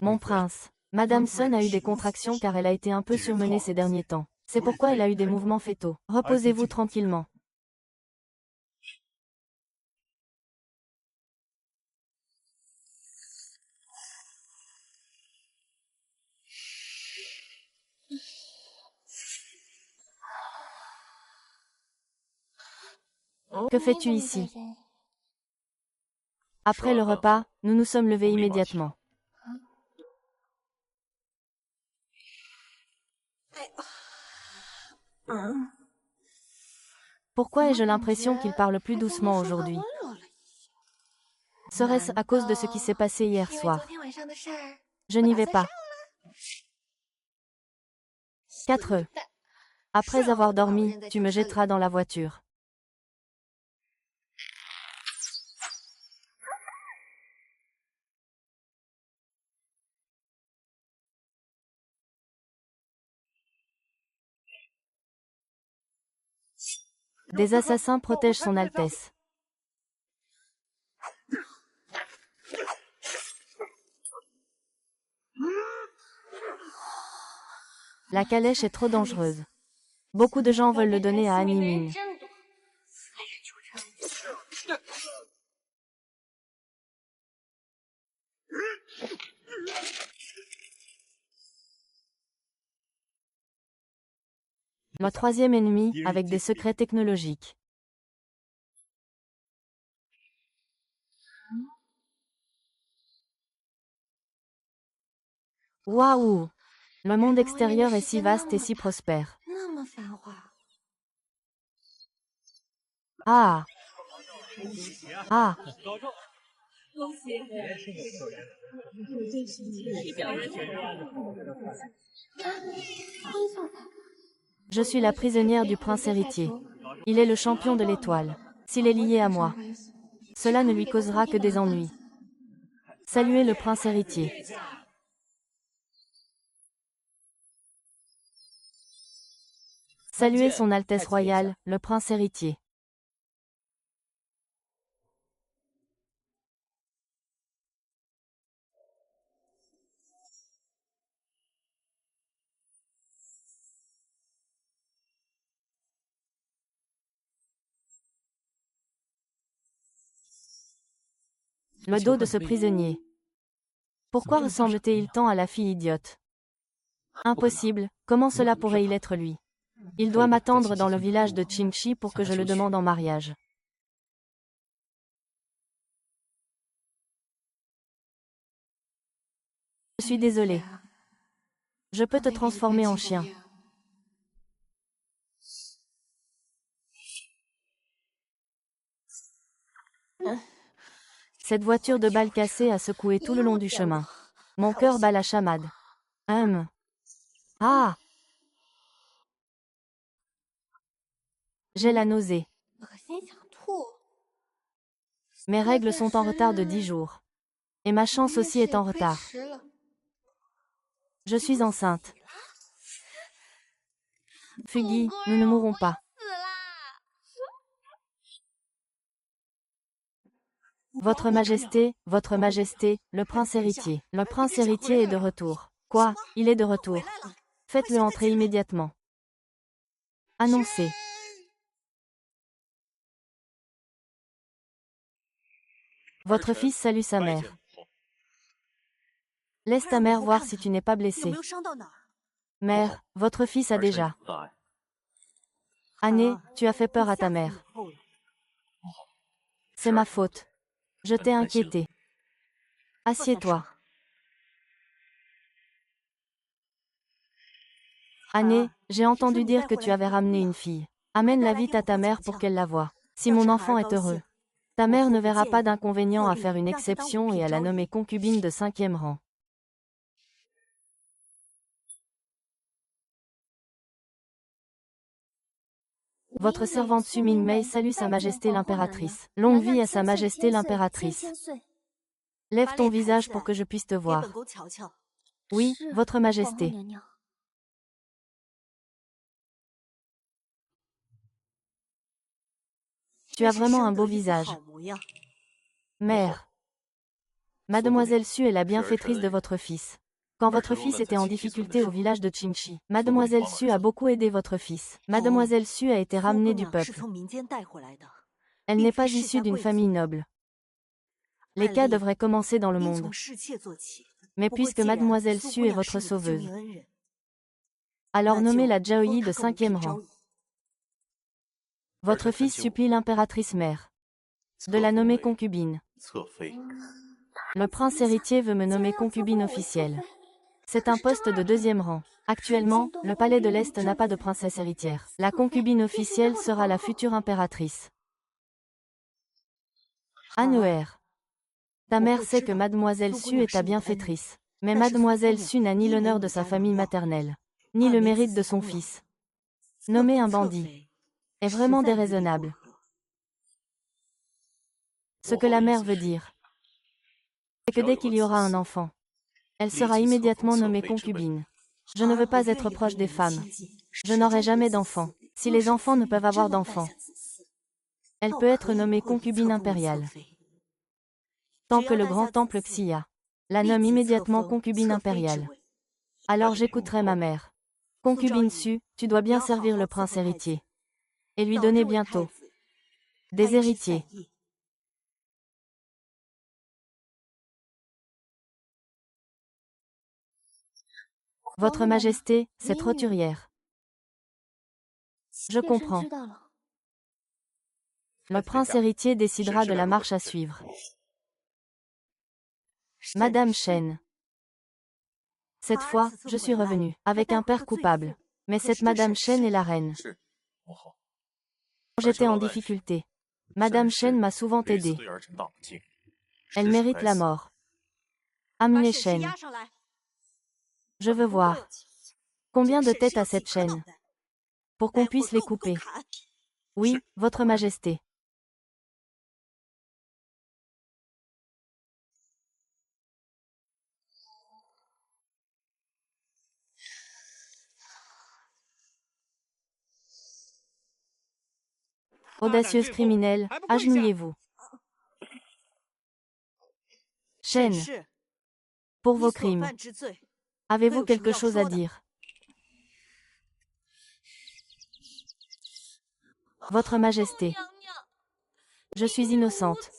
Mon prince. Madame Sun a eu des contractions car elle a été un peu surmenée ces derniers temps. C'est pourquoi elle a eu des mouvements fœtaux. Reposez-vous tranquillement. Que fais-tu ici? Après le repas, nous nous sommes levés immédiatement. Pourquoi ai-je l'impression qu'il parle plus doucement aujourd'hui? Serait-ce à cause de ce qui s'est passé hier soir? Je n'y vais pas. 4. Après avoir dormi, tu me jetteras dans la voiture. Des assassins protègent son Altesse. La calèche est trop dangereuse. Beaucoup de gens veulent le donner à Annie Ming. Le troisième ennemi, avec des secrets technologiques. Waouh! Le monde extérieur est si vaste et si prospère. Ah! Ah! Je suis la prisonnière du prince héritier. Il est le champion de l'étoile. S'il est lié à moi, cela ne lui causera que des ennuis. Saluez le prince héritier. Saluez son Altesse royale, le prince héritier. Le dos de ce prisonnier. Pourquoi ressemble-t-il tant à la fille idiote? Impossible, comment cela pourrait-il être lui? Il doit m'attendre dans le village de Qingxi pour que je le demande en mariage. Je suis désolé. Je peux te transformer en chien. Cette voiture de balle cassée a secoué tout le long du chemin. Mon cœur bat la chamade. Ah! J'ai la nausée. Mes règles sont en retard de 10 jours. Et ma chance aussi est en retard. Je suis enceinte. Fugi, nous ne mourrons pas. Votre Majesté, le prince héritier. Le prince héritier est de retour. Quoi? Il est de retour. Faites-le entrer immédiatement. Annoncez. Votre fils salue sa mère. Laisse ta mère voir si tu n'es pas blessé. Mère, votre fils a déjà. Anne, tu as fait peur à ta mère. C'est ma faute. Je t'ai inquiété. Assieds-toi. Anne, j'ai entendu dire que tu avais ramené une fille. Amène-la vite à ta mère pour qu'elle la voie. Si mon enfant est heureux. Ta mère ne verra pas d'inconvénient à faire une exception et à la nommer concubine de 5e rang. Votre servante Su Mingmei salue Sa Majesté l'impératrice. Longue vie à Sa Majesté l'impératrice. Lève ton visage pour que je puisse te voir. Oui, Votre Majesté. Tu as vraiment un beau visage. Mère. Mademoiselle Su est la bienfaitrice de votre fils. Quand votre fils était en difficulté au village de Qingxi, Mademoiselle Su a beaucoup aidé votre fils. Mademoiselle Su a été ramenée du peuple. Elle n'est pas issue d'une famille noble. Les cas devraient commencer dans le monde. Mais puisque Mademoiselle Su est votre sauveuse, alors nommez la Jiaoyi de 5e rang. Votre fils supplie l'impératrice mère de la nommer concubine. Le prince héritier veut me nommer concubine officielle. C'est un poste de deuxième rang. Actuellement, le palais de l'Est n'a pas de princesse héritière. La concubine officielle sera la future impératrice. Annuaire. Ta mère sait que mademoiselle Su est ta bienfaitrice. Mais mademoiselle Su n'a ni l'honneur de sa famille maternelle, ni le mérite de son fils. Nommer un bandit est vraiment déraisonnable. Ce que la mère veut dire, c'est que dès qu'il y aura un enfant, elle sera immédiatement nommée concubine. Je ne veux pas être proche des femmes. Je n'aurai jamais d'enfants. Si les enfants ne peuvent avoir d'enfants, elle peut être nommée concubine impériale. Tant que le grand temple Xia la nomme immédiatement concubine impériale. Alors j'écouterai ma mère. Concubine Su, tu dois bien servir le prince héritier. Et lui donner bientôt des héritiers. Votre Majesté, cette roturière. Je comprends. Le prince héritier décidera de la marche à suivre. Madame Chen. Cette fois, je suis revenue, avec un père coupable. Mais cette Madame Chen est la reine. J'étais en difficulté. Madame Chen m'a souvent aidée. Elle mérite la mort. Amenez Chen. Je veux voir. Combien de têtes a cette chaîne? Pour qu'on puisse les couper. Oui, Votre Majesté. Audacieuse criminelle, agenouillez-vous. Chen, pour vos crimes, avez-vous quelque chose à dire? Votre Majesté, je suis innocente.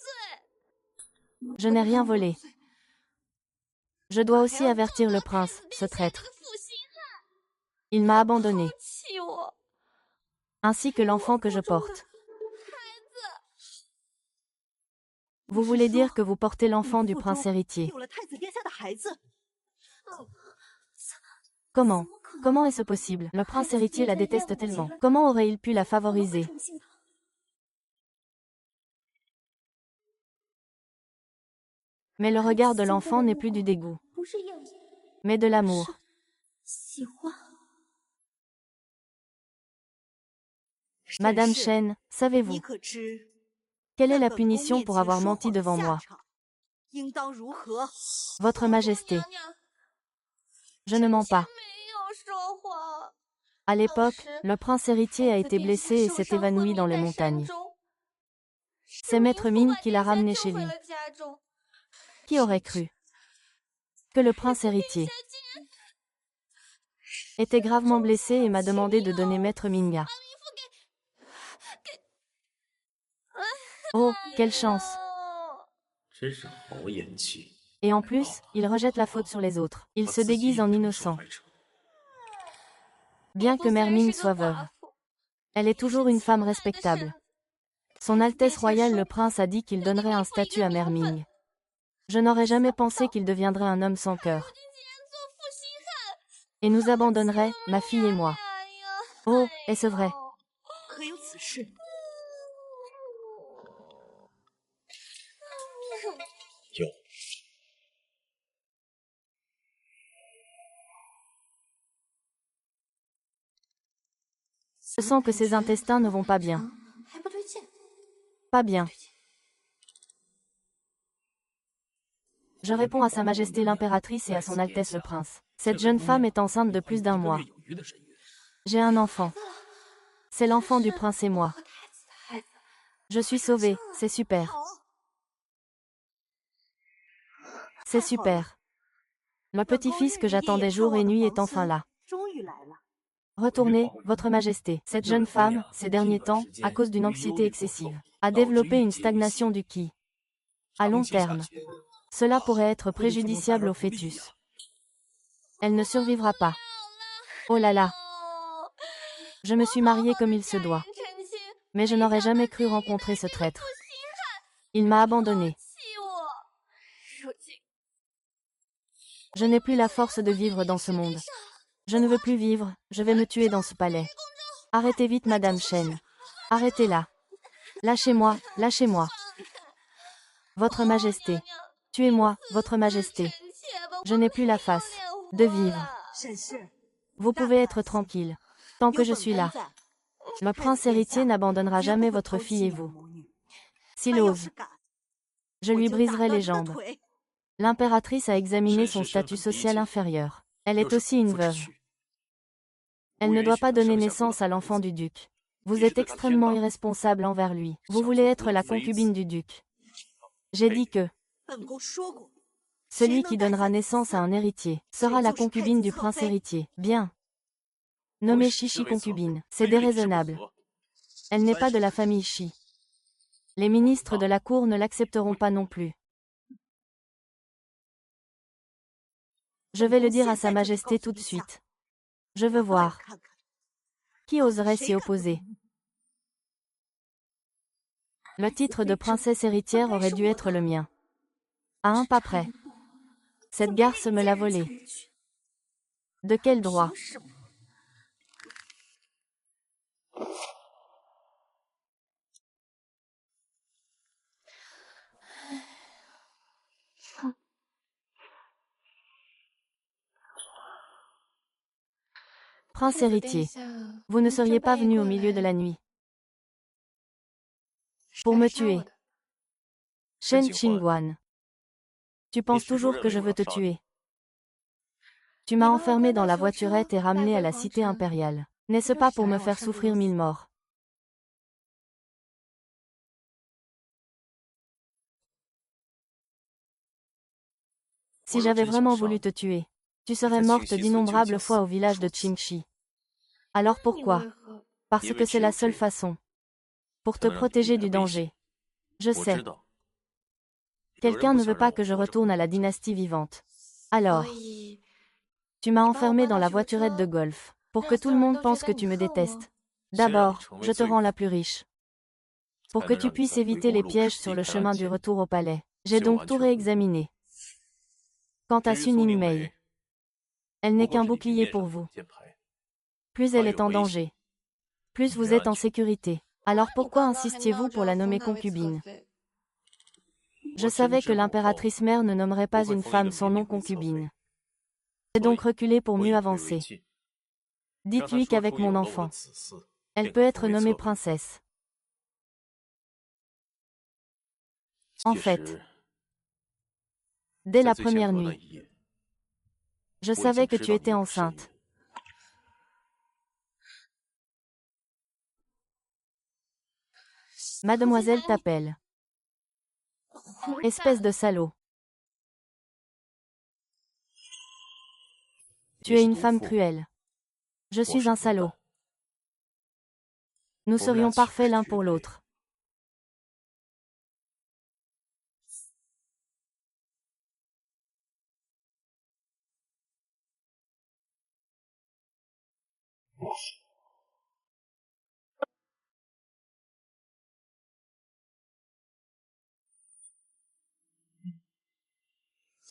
Je n'ai rien volé. Je dois aussi avertir le prince, ce traître. Il m'a abandonné. Ainsi que l'enfant que je porte. Vous voulez dire que vous portez l'enfant du prince héritier? Comment? Comment est-ce possible? Le prince héritier la déteste tellement. Comment aurait-il pu la favoriser? Mais le regard de l'enfant n'est plus du dégoût, mais de l'amour. Madame Chen, savez-vous quelle est la punition pour avoir menti devant moi? Votre Majesté, je ne mens pas. À l'époque, le prince héritier a été blessé et s'est évanoui dans les montagnes. C'est Maître Ming qui l'a ramené chez lui. Qui aurait cru que le prince héritier était gravement blessé et m'a demandé de donner Maître Minga. Oh, quelle chance! Et en plus, il rejette la faute sur les autres. Il se déguise en innocent. Bien que Mère Ming soit veuve, elle est toujours une femme respectable. Son Altesse royale le prince a dit qu'il donnerait un statut à Mère Ming. Je n'aurais jamais pensé qu'il deviendrait un homme sans cœur. Et nous abandonnerait, ma fille et moi. Oh, est-ce vrai? Je sens que ses intestins ne vont pas bien. Pas bien. Je réponds à Sa Majesté l'impératrice et à Son Altesse le prince. Cette jeune femme est enceinte de plus d'1 mois. J'ai un enfant. C'est l'enfant du prince et moi. Je suis sauvée, c'est super. C'est super. Le petit-fils que j'attendais jour et nuit est enfin là. Retournez, Votre Majesté. Cette jeune femme, ces derniers temps, à cause d'une anxiété excessive, a développé une stagnation du qi. À long terme, cela pourrait être préjudiciable au fœtus. Elle ne survivra pas. Oh là là. Je me suis mariée comme il se doit. Mais je n'aurais jamais cru rencontrer ce traître. Il m'a abandonné. Je n'ai plus la force de vivre dans ce monde. Je ne veux plus vivre, je vais me tuer dans ce palais. Arrêtez vite, Madame Chen. Arrêtez-la. Lâchez-moi, lâchez-moi. Votre Majesté. Tuez-moi, Votre Majesté. Je n'ai plus la face de vivre. Vous pouvez être tranquille. Tant que je suis là. Le prince héritier n'abandonnera jamais votre fille et vous. S'il ose, je lui briserai les jambes. L'impératrice a examiné son statut social inférieur. Elle est aussi une veuve. Elle ne doit pas donner naissance à l'enfant du duc. Vous êtes extrêmement irresponsable envers lui. Vous voulez être la concubine du duc. J'ai dit que celui qui donnera naissance à un héritier sera la concubine du prince héritier. Bien. Nommez Chichi concubine. C'est déraisonnable. Elle n'est pas de la famille Chi. Les ministres de la cour ne l'accepteront pas non plus. Je vais le dire à Sa Majesté tout de suite. Je veux voir. Qui oserait s'y opposer? Le titre de princesse héritière aurait dû être le mien. À un pas près. Cette garce me l'a volé. De quel droit? Prince héritier, vous ne seriez pas venu au milieu de la nuit pour me tuer. Shen Qingguan. Tu penses toujours que je veux te tuer. Tu m'as enfermé dans la voiturette et ramené à la cité impériale. N'est-ce pas pour me faire souffrir 1000 morts? Si j'avais vraiment voulu te tuer, tu serais morte d'innombrables fois au village de Qingxi. Alors pourquoi? Parce que c'est la seule façon. Pour te protéger du danger. Je sais. Quelqu'un ne veut pas que je retourne à la dynastie vivante. Alors, tu m'as enfermé dans la voiturette de golf, pour que tout le monde pense que tu me détestes. D'abord, je te rends la plus riche. Pour que tu puisses éviter les pièges sur le chemin du retour au palais. J'ai donc tout réexaminé. Quant à Sun Yingmei, elle n'est qu'un bouclier pour vous. Plus elle est en danger, plus vous êtes en sécurité. Alors pourquoi insistiez-vous pour la nommer concubine? Je savais que l'impératrice mère ne nommerait pas une femme sans nom concubine. J'ai donc reculé pour mieux avancer. Dites-lui qu'avec mon enfant, elle peut être nommée princesse. En fait, dès la première nuit, je savais que tu étais enceinte. Mademoiselle t'appelle. Espèce de salaud. Tu es une femme cruelle. Je suis un salaud. Nous serions parfaits l'un pour l'autre.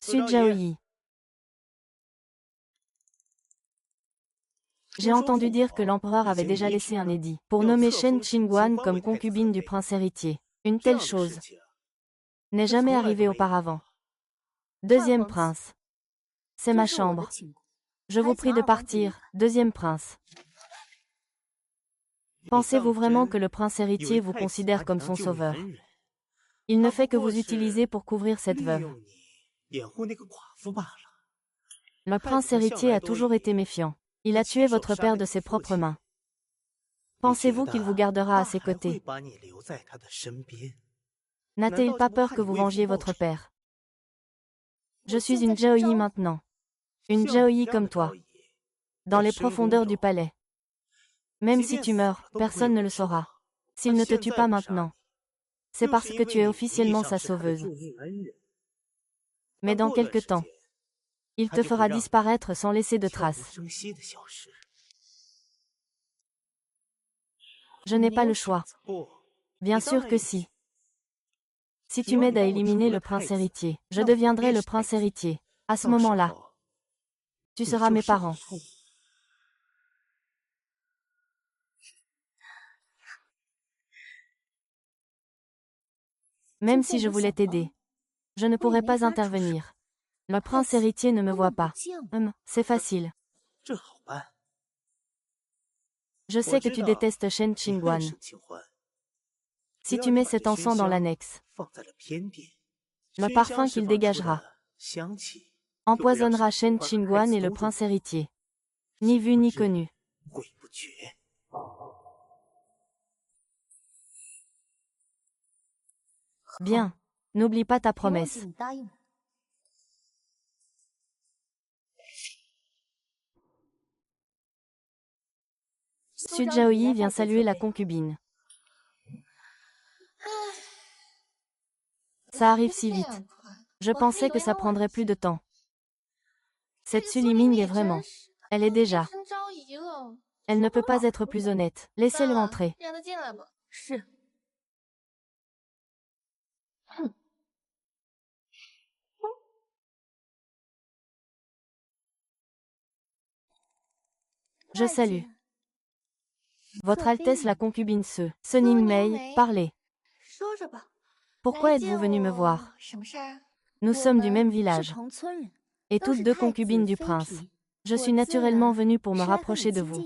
Su Jiaoyi. J'ai entendu dire que l'empereur avait déjà laissé un édit pour nommer Shen Qingguan comme concubine du prince héritier. Une telle chose n'est jamais arrivée auparavant. Deuxième prince. C'est ma chambre. Je vous prie de partir, deuxième prince. Pensez-vous vraiment que le prince héritier vous considère comme son sauveur? Il ne fait que vous utiliser pour couvrir cette veuve. Le prince héritier a toujours été méfiant. Il a tué votre père de ses propres mains. Pensez-vous qu'il vous gardera à ses côtés? N'a-t-il pas peur que vous vengiez votre père? Je suis une Jiaoyi maintenant. Une Jiaoyi comme toi. Dans les profondeurs du palais. Même si tu meurs, personne ne le saura. S'il ne te tue pas maintenant, c'est parce que tu es officiellement sa sauveuse. Mais dans quelque temps, il te fera disparaître sans laisser de traces. Je n'ai pas le choix. Bien sûr que si. Si tu m'aides à éliminer le prince héritier, je deviendrai le prince héritier. À ce moment-là, tu seras mes parents. Même si je voulais t'aider, je ne pourrais pas intervenir. Le prince héritier ne me voit pas. C'est facile. Je sais que tu détestes Shen Qingguan. Si tu mets cet encens dans l'annexe, le parfum qu'il dégagera empoisonnera Shen Qingguan et le prince héritier. Ni vu ni connu. Bien. N'oublie pas ta promesse. Su Jiaoyi vient saluer la concubine. Ça arrive si vite. Je pensais que ça prendrait plus de temps. Cette Su Liming est vraiment... Elle est déjà... Elle ne peut pas être plus honnête. Laissez-le entrer. Je salue. Votre Altesse la concubine Se Ningmei, parlez. Pourquoi êtes-vous venu me voir? Nous sommes du même village. Et toutes deux concubines du prince. Je suis naturellement venue pour me rapprocher de vous.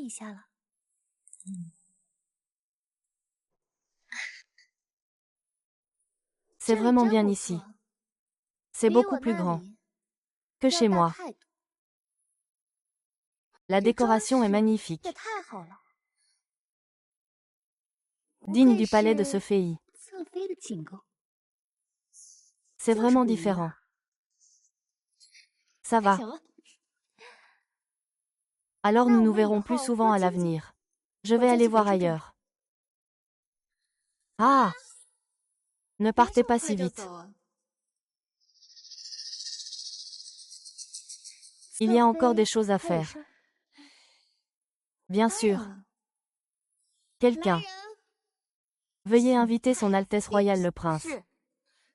C'est vraiment bien ici. C'est beaucoup plus grand que chez moi. La décoration est magnifique. Digne du palais de Sefei. C'est vraiment différent. Ça va. Alors nous nous verrons plus souvent à l'avenir. Je vais aller voir ailleurs. Ah! Ne partez pas si vite. Il y a encore des choses à faire. Bien sûr. Quelqu'un. Veuillez inviter Son Altesse Royale le Prince.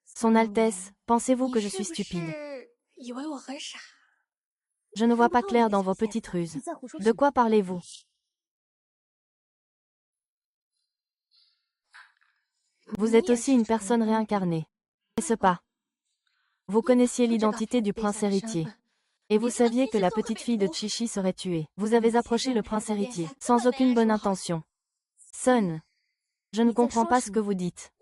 Son Altesse, pensez-vous que je suis stupide? Je ne vois pas clair dans vos petites ruses. De quoi parlez-vous? Vous êtes aussi une personne réincarnée. N'est-ce pas? Vous connaissiez l'identité du prince héritier. Et vous saviez que la petite fille de Chichi serait tuée. Vous avez approché le prince héritier, sans aucune bonne intention. Sun, je ne comprends pas ce que vous dites.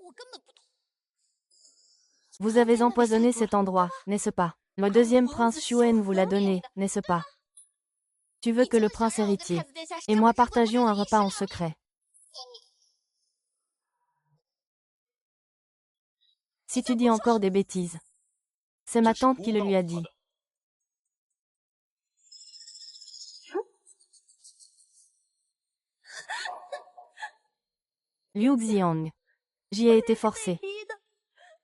Vous avez empoisonné cet endroit, n'est-ce pas? Le deuxième prince Xuan vous l'a donné, n'est-ce pas? Tu veux que le prince héritier et moi partagions un repas en secret. Si tu dis encore des bêtises, c'est ma tante qui le lui a dit. Liu Xiang. J'y ai été forcée.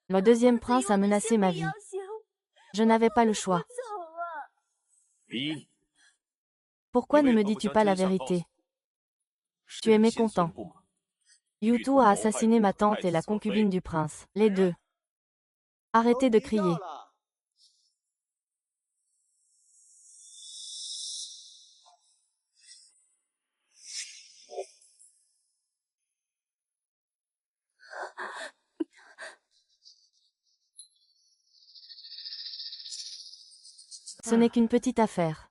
Le deuxième prince a menacé ma vie. Je n'avais pas le choix. Pourquoi ne me dis-tu pas la vérité? Tu es mécontent. Yu Tu a assassiné ma tante et la concubine du prince. Les deux. Arrêtez de crier. Ce n'est qu'une petite affaire.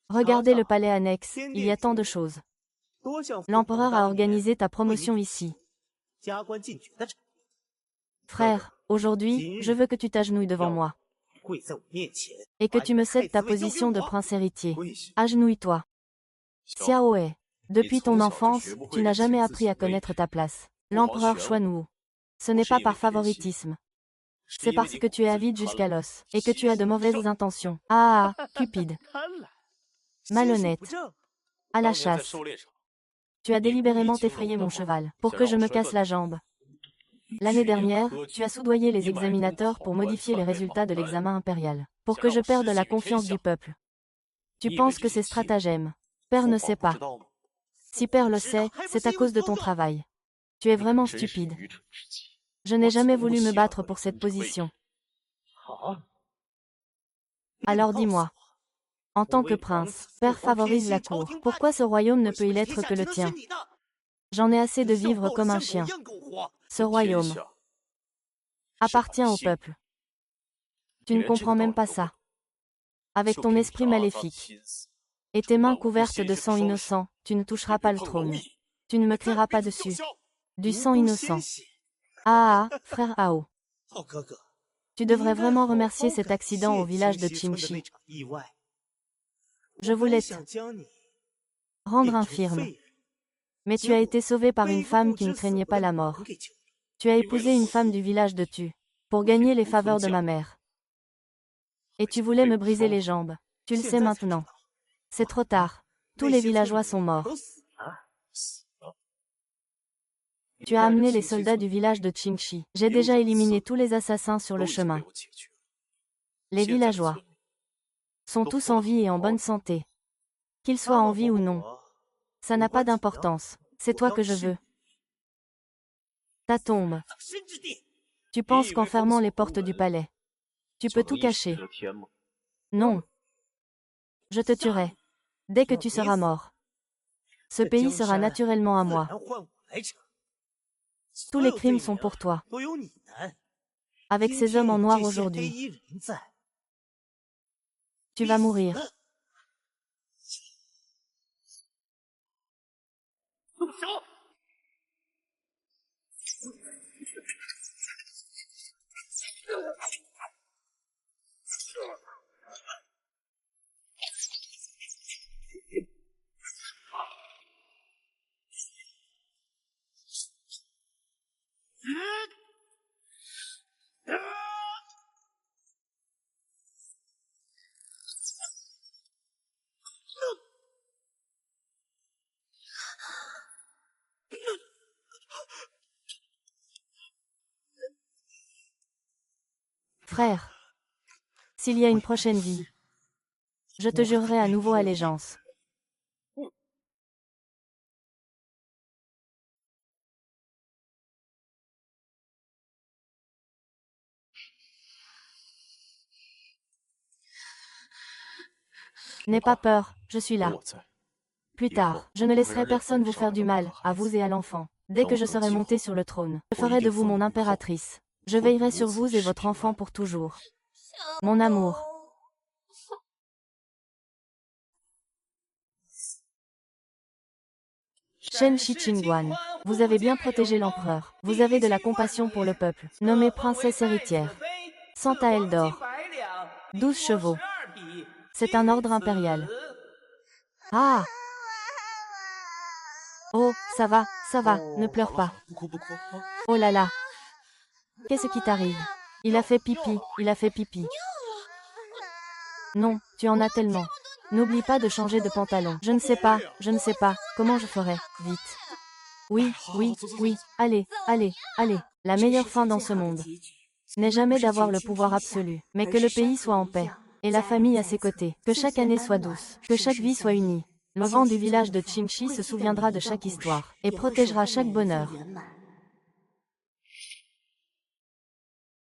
Regardez le palais annexe, il y a tant de choses. L'empereur a organisé ta promotion ici. Frère, aujourd'hui, je veux que tu t'agenouilles devant moi. Et que tu me cèdes ta position de prince héritier. Agenouille-toi. Xiaohe, depuis ton enfance, tu n'as jamais appris à connaître ta place. L'empereur Xuanwu. Ce n'est pas par favoritisme. C'est parce que tu es avide jusqu'à l'os, et que tu as de mauvaises intentions. Ah, cupide. Malhonnête. À la chasse. Tu as délibérément effrayé mon cheval, pour que je me casse la jambe. L'année dernière, tu as soudoyé les examinateurs pour modifier les résultats de l'examen impérial, pour que je perde la confiance du peuple. Tu penses que c'est stratagème. Père ne sait pas. Si Père le sait, c'est à cause de ton travail. Tu es vraiment stupide. Je n'ai jamais voulu me battre pour cette position. Alors dis-moi. En tant que prince, Père favorise la cour. Pourquoi ce royaume ne peut-il être que le tien? J'en ai assez de vivre comme un chien. Ce royaume appartient au peuple. Tu ne comprends même pas ça. Avec ton esprit maléfique et tes mains couvertes de sang innocent, tu ne toucheras pas le trône. Tu ne me crieras pas dessus. Du sang innocent. Ah ah, frère Ao. Tu devrais vraiment remercier cet accident au village de Qingxi. Je voulais te rendre infirme. Mais tu as été sauvé par une femme qui ne craignait pas la mort. Tu as épousé une femme du village de Tu, pour gagner les faveurs de ma mère. Et tu voulais me briser les jambes. Tu le sais maintenant. C'est trop tard. Tous les villageois sont morts. Tu as amené les soldats du village de Qingxi. J'ai déjà éliminé tous les assassins sur le chemin. Les villageois sont tous en vie et en bonne santé. Qu'ils soient en vie ou non. Ça n'a pas d'importance. C'est toi que je veux. Ta tombe. Tu penses qu'en fermant les portes du palais, tu peux tout cacher. Non. Je te tuerai. Dès que tu seras mort. Ce pays sera naturellement à moi. Tous les crimes sont pour toi. Avec ces hommes en noir aujourd'hui. Tu vas mourir. Frère, s'il y a une prochaine vie, je te jurerai à nouveau allégeance. N'aie pas peur, je suis là. Plus tard, je ne laisserai personne vous faire du mal, à vous et à l'enfant. Dès que je serai montée sur le trône, je ferai de vous mon impératrice. Je veillerai sur vous et votre enfant pour toujours. Mon amour. Shen Shichingguan, vous avez bien protégé l'empereur. Vous avez de la compassion pour le peuple. Nommée princesse héritière. 100 taels d'or. 12 chevaux. C'est un ordre impérial. Ah! Oh, ça va, ne pleure pas. Oh là là. Qu'est-ce qui t'arrive? Il a fait pipi, il a fait pipi. Non, tu en as tellement. N'oublie pas de changer de pantalon. Je ne sais pas, comment je ferai, vite. Oui, allez. La meilleure fin dans ce monde n'est jamais d'avoir le pouvoir absolu, mais que le pays soit en paix, et la famille à ses côtés, que chaque année soit douce, que chaque vie soit unie. Le vent du village de Qingxi se souviendra de chaque histoire, et protégera chaque bonheur.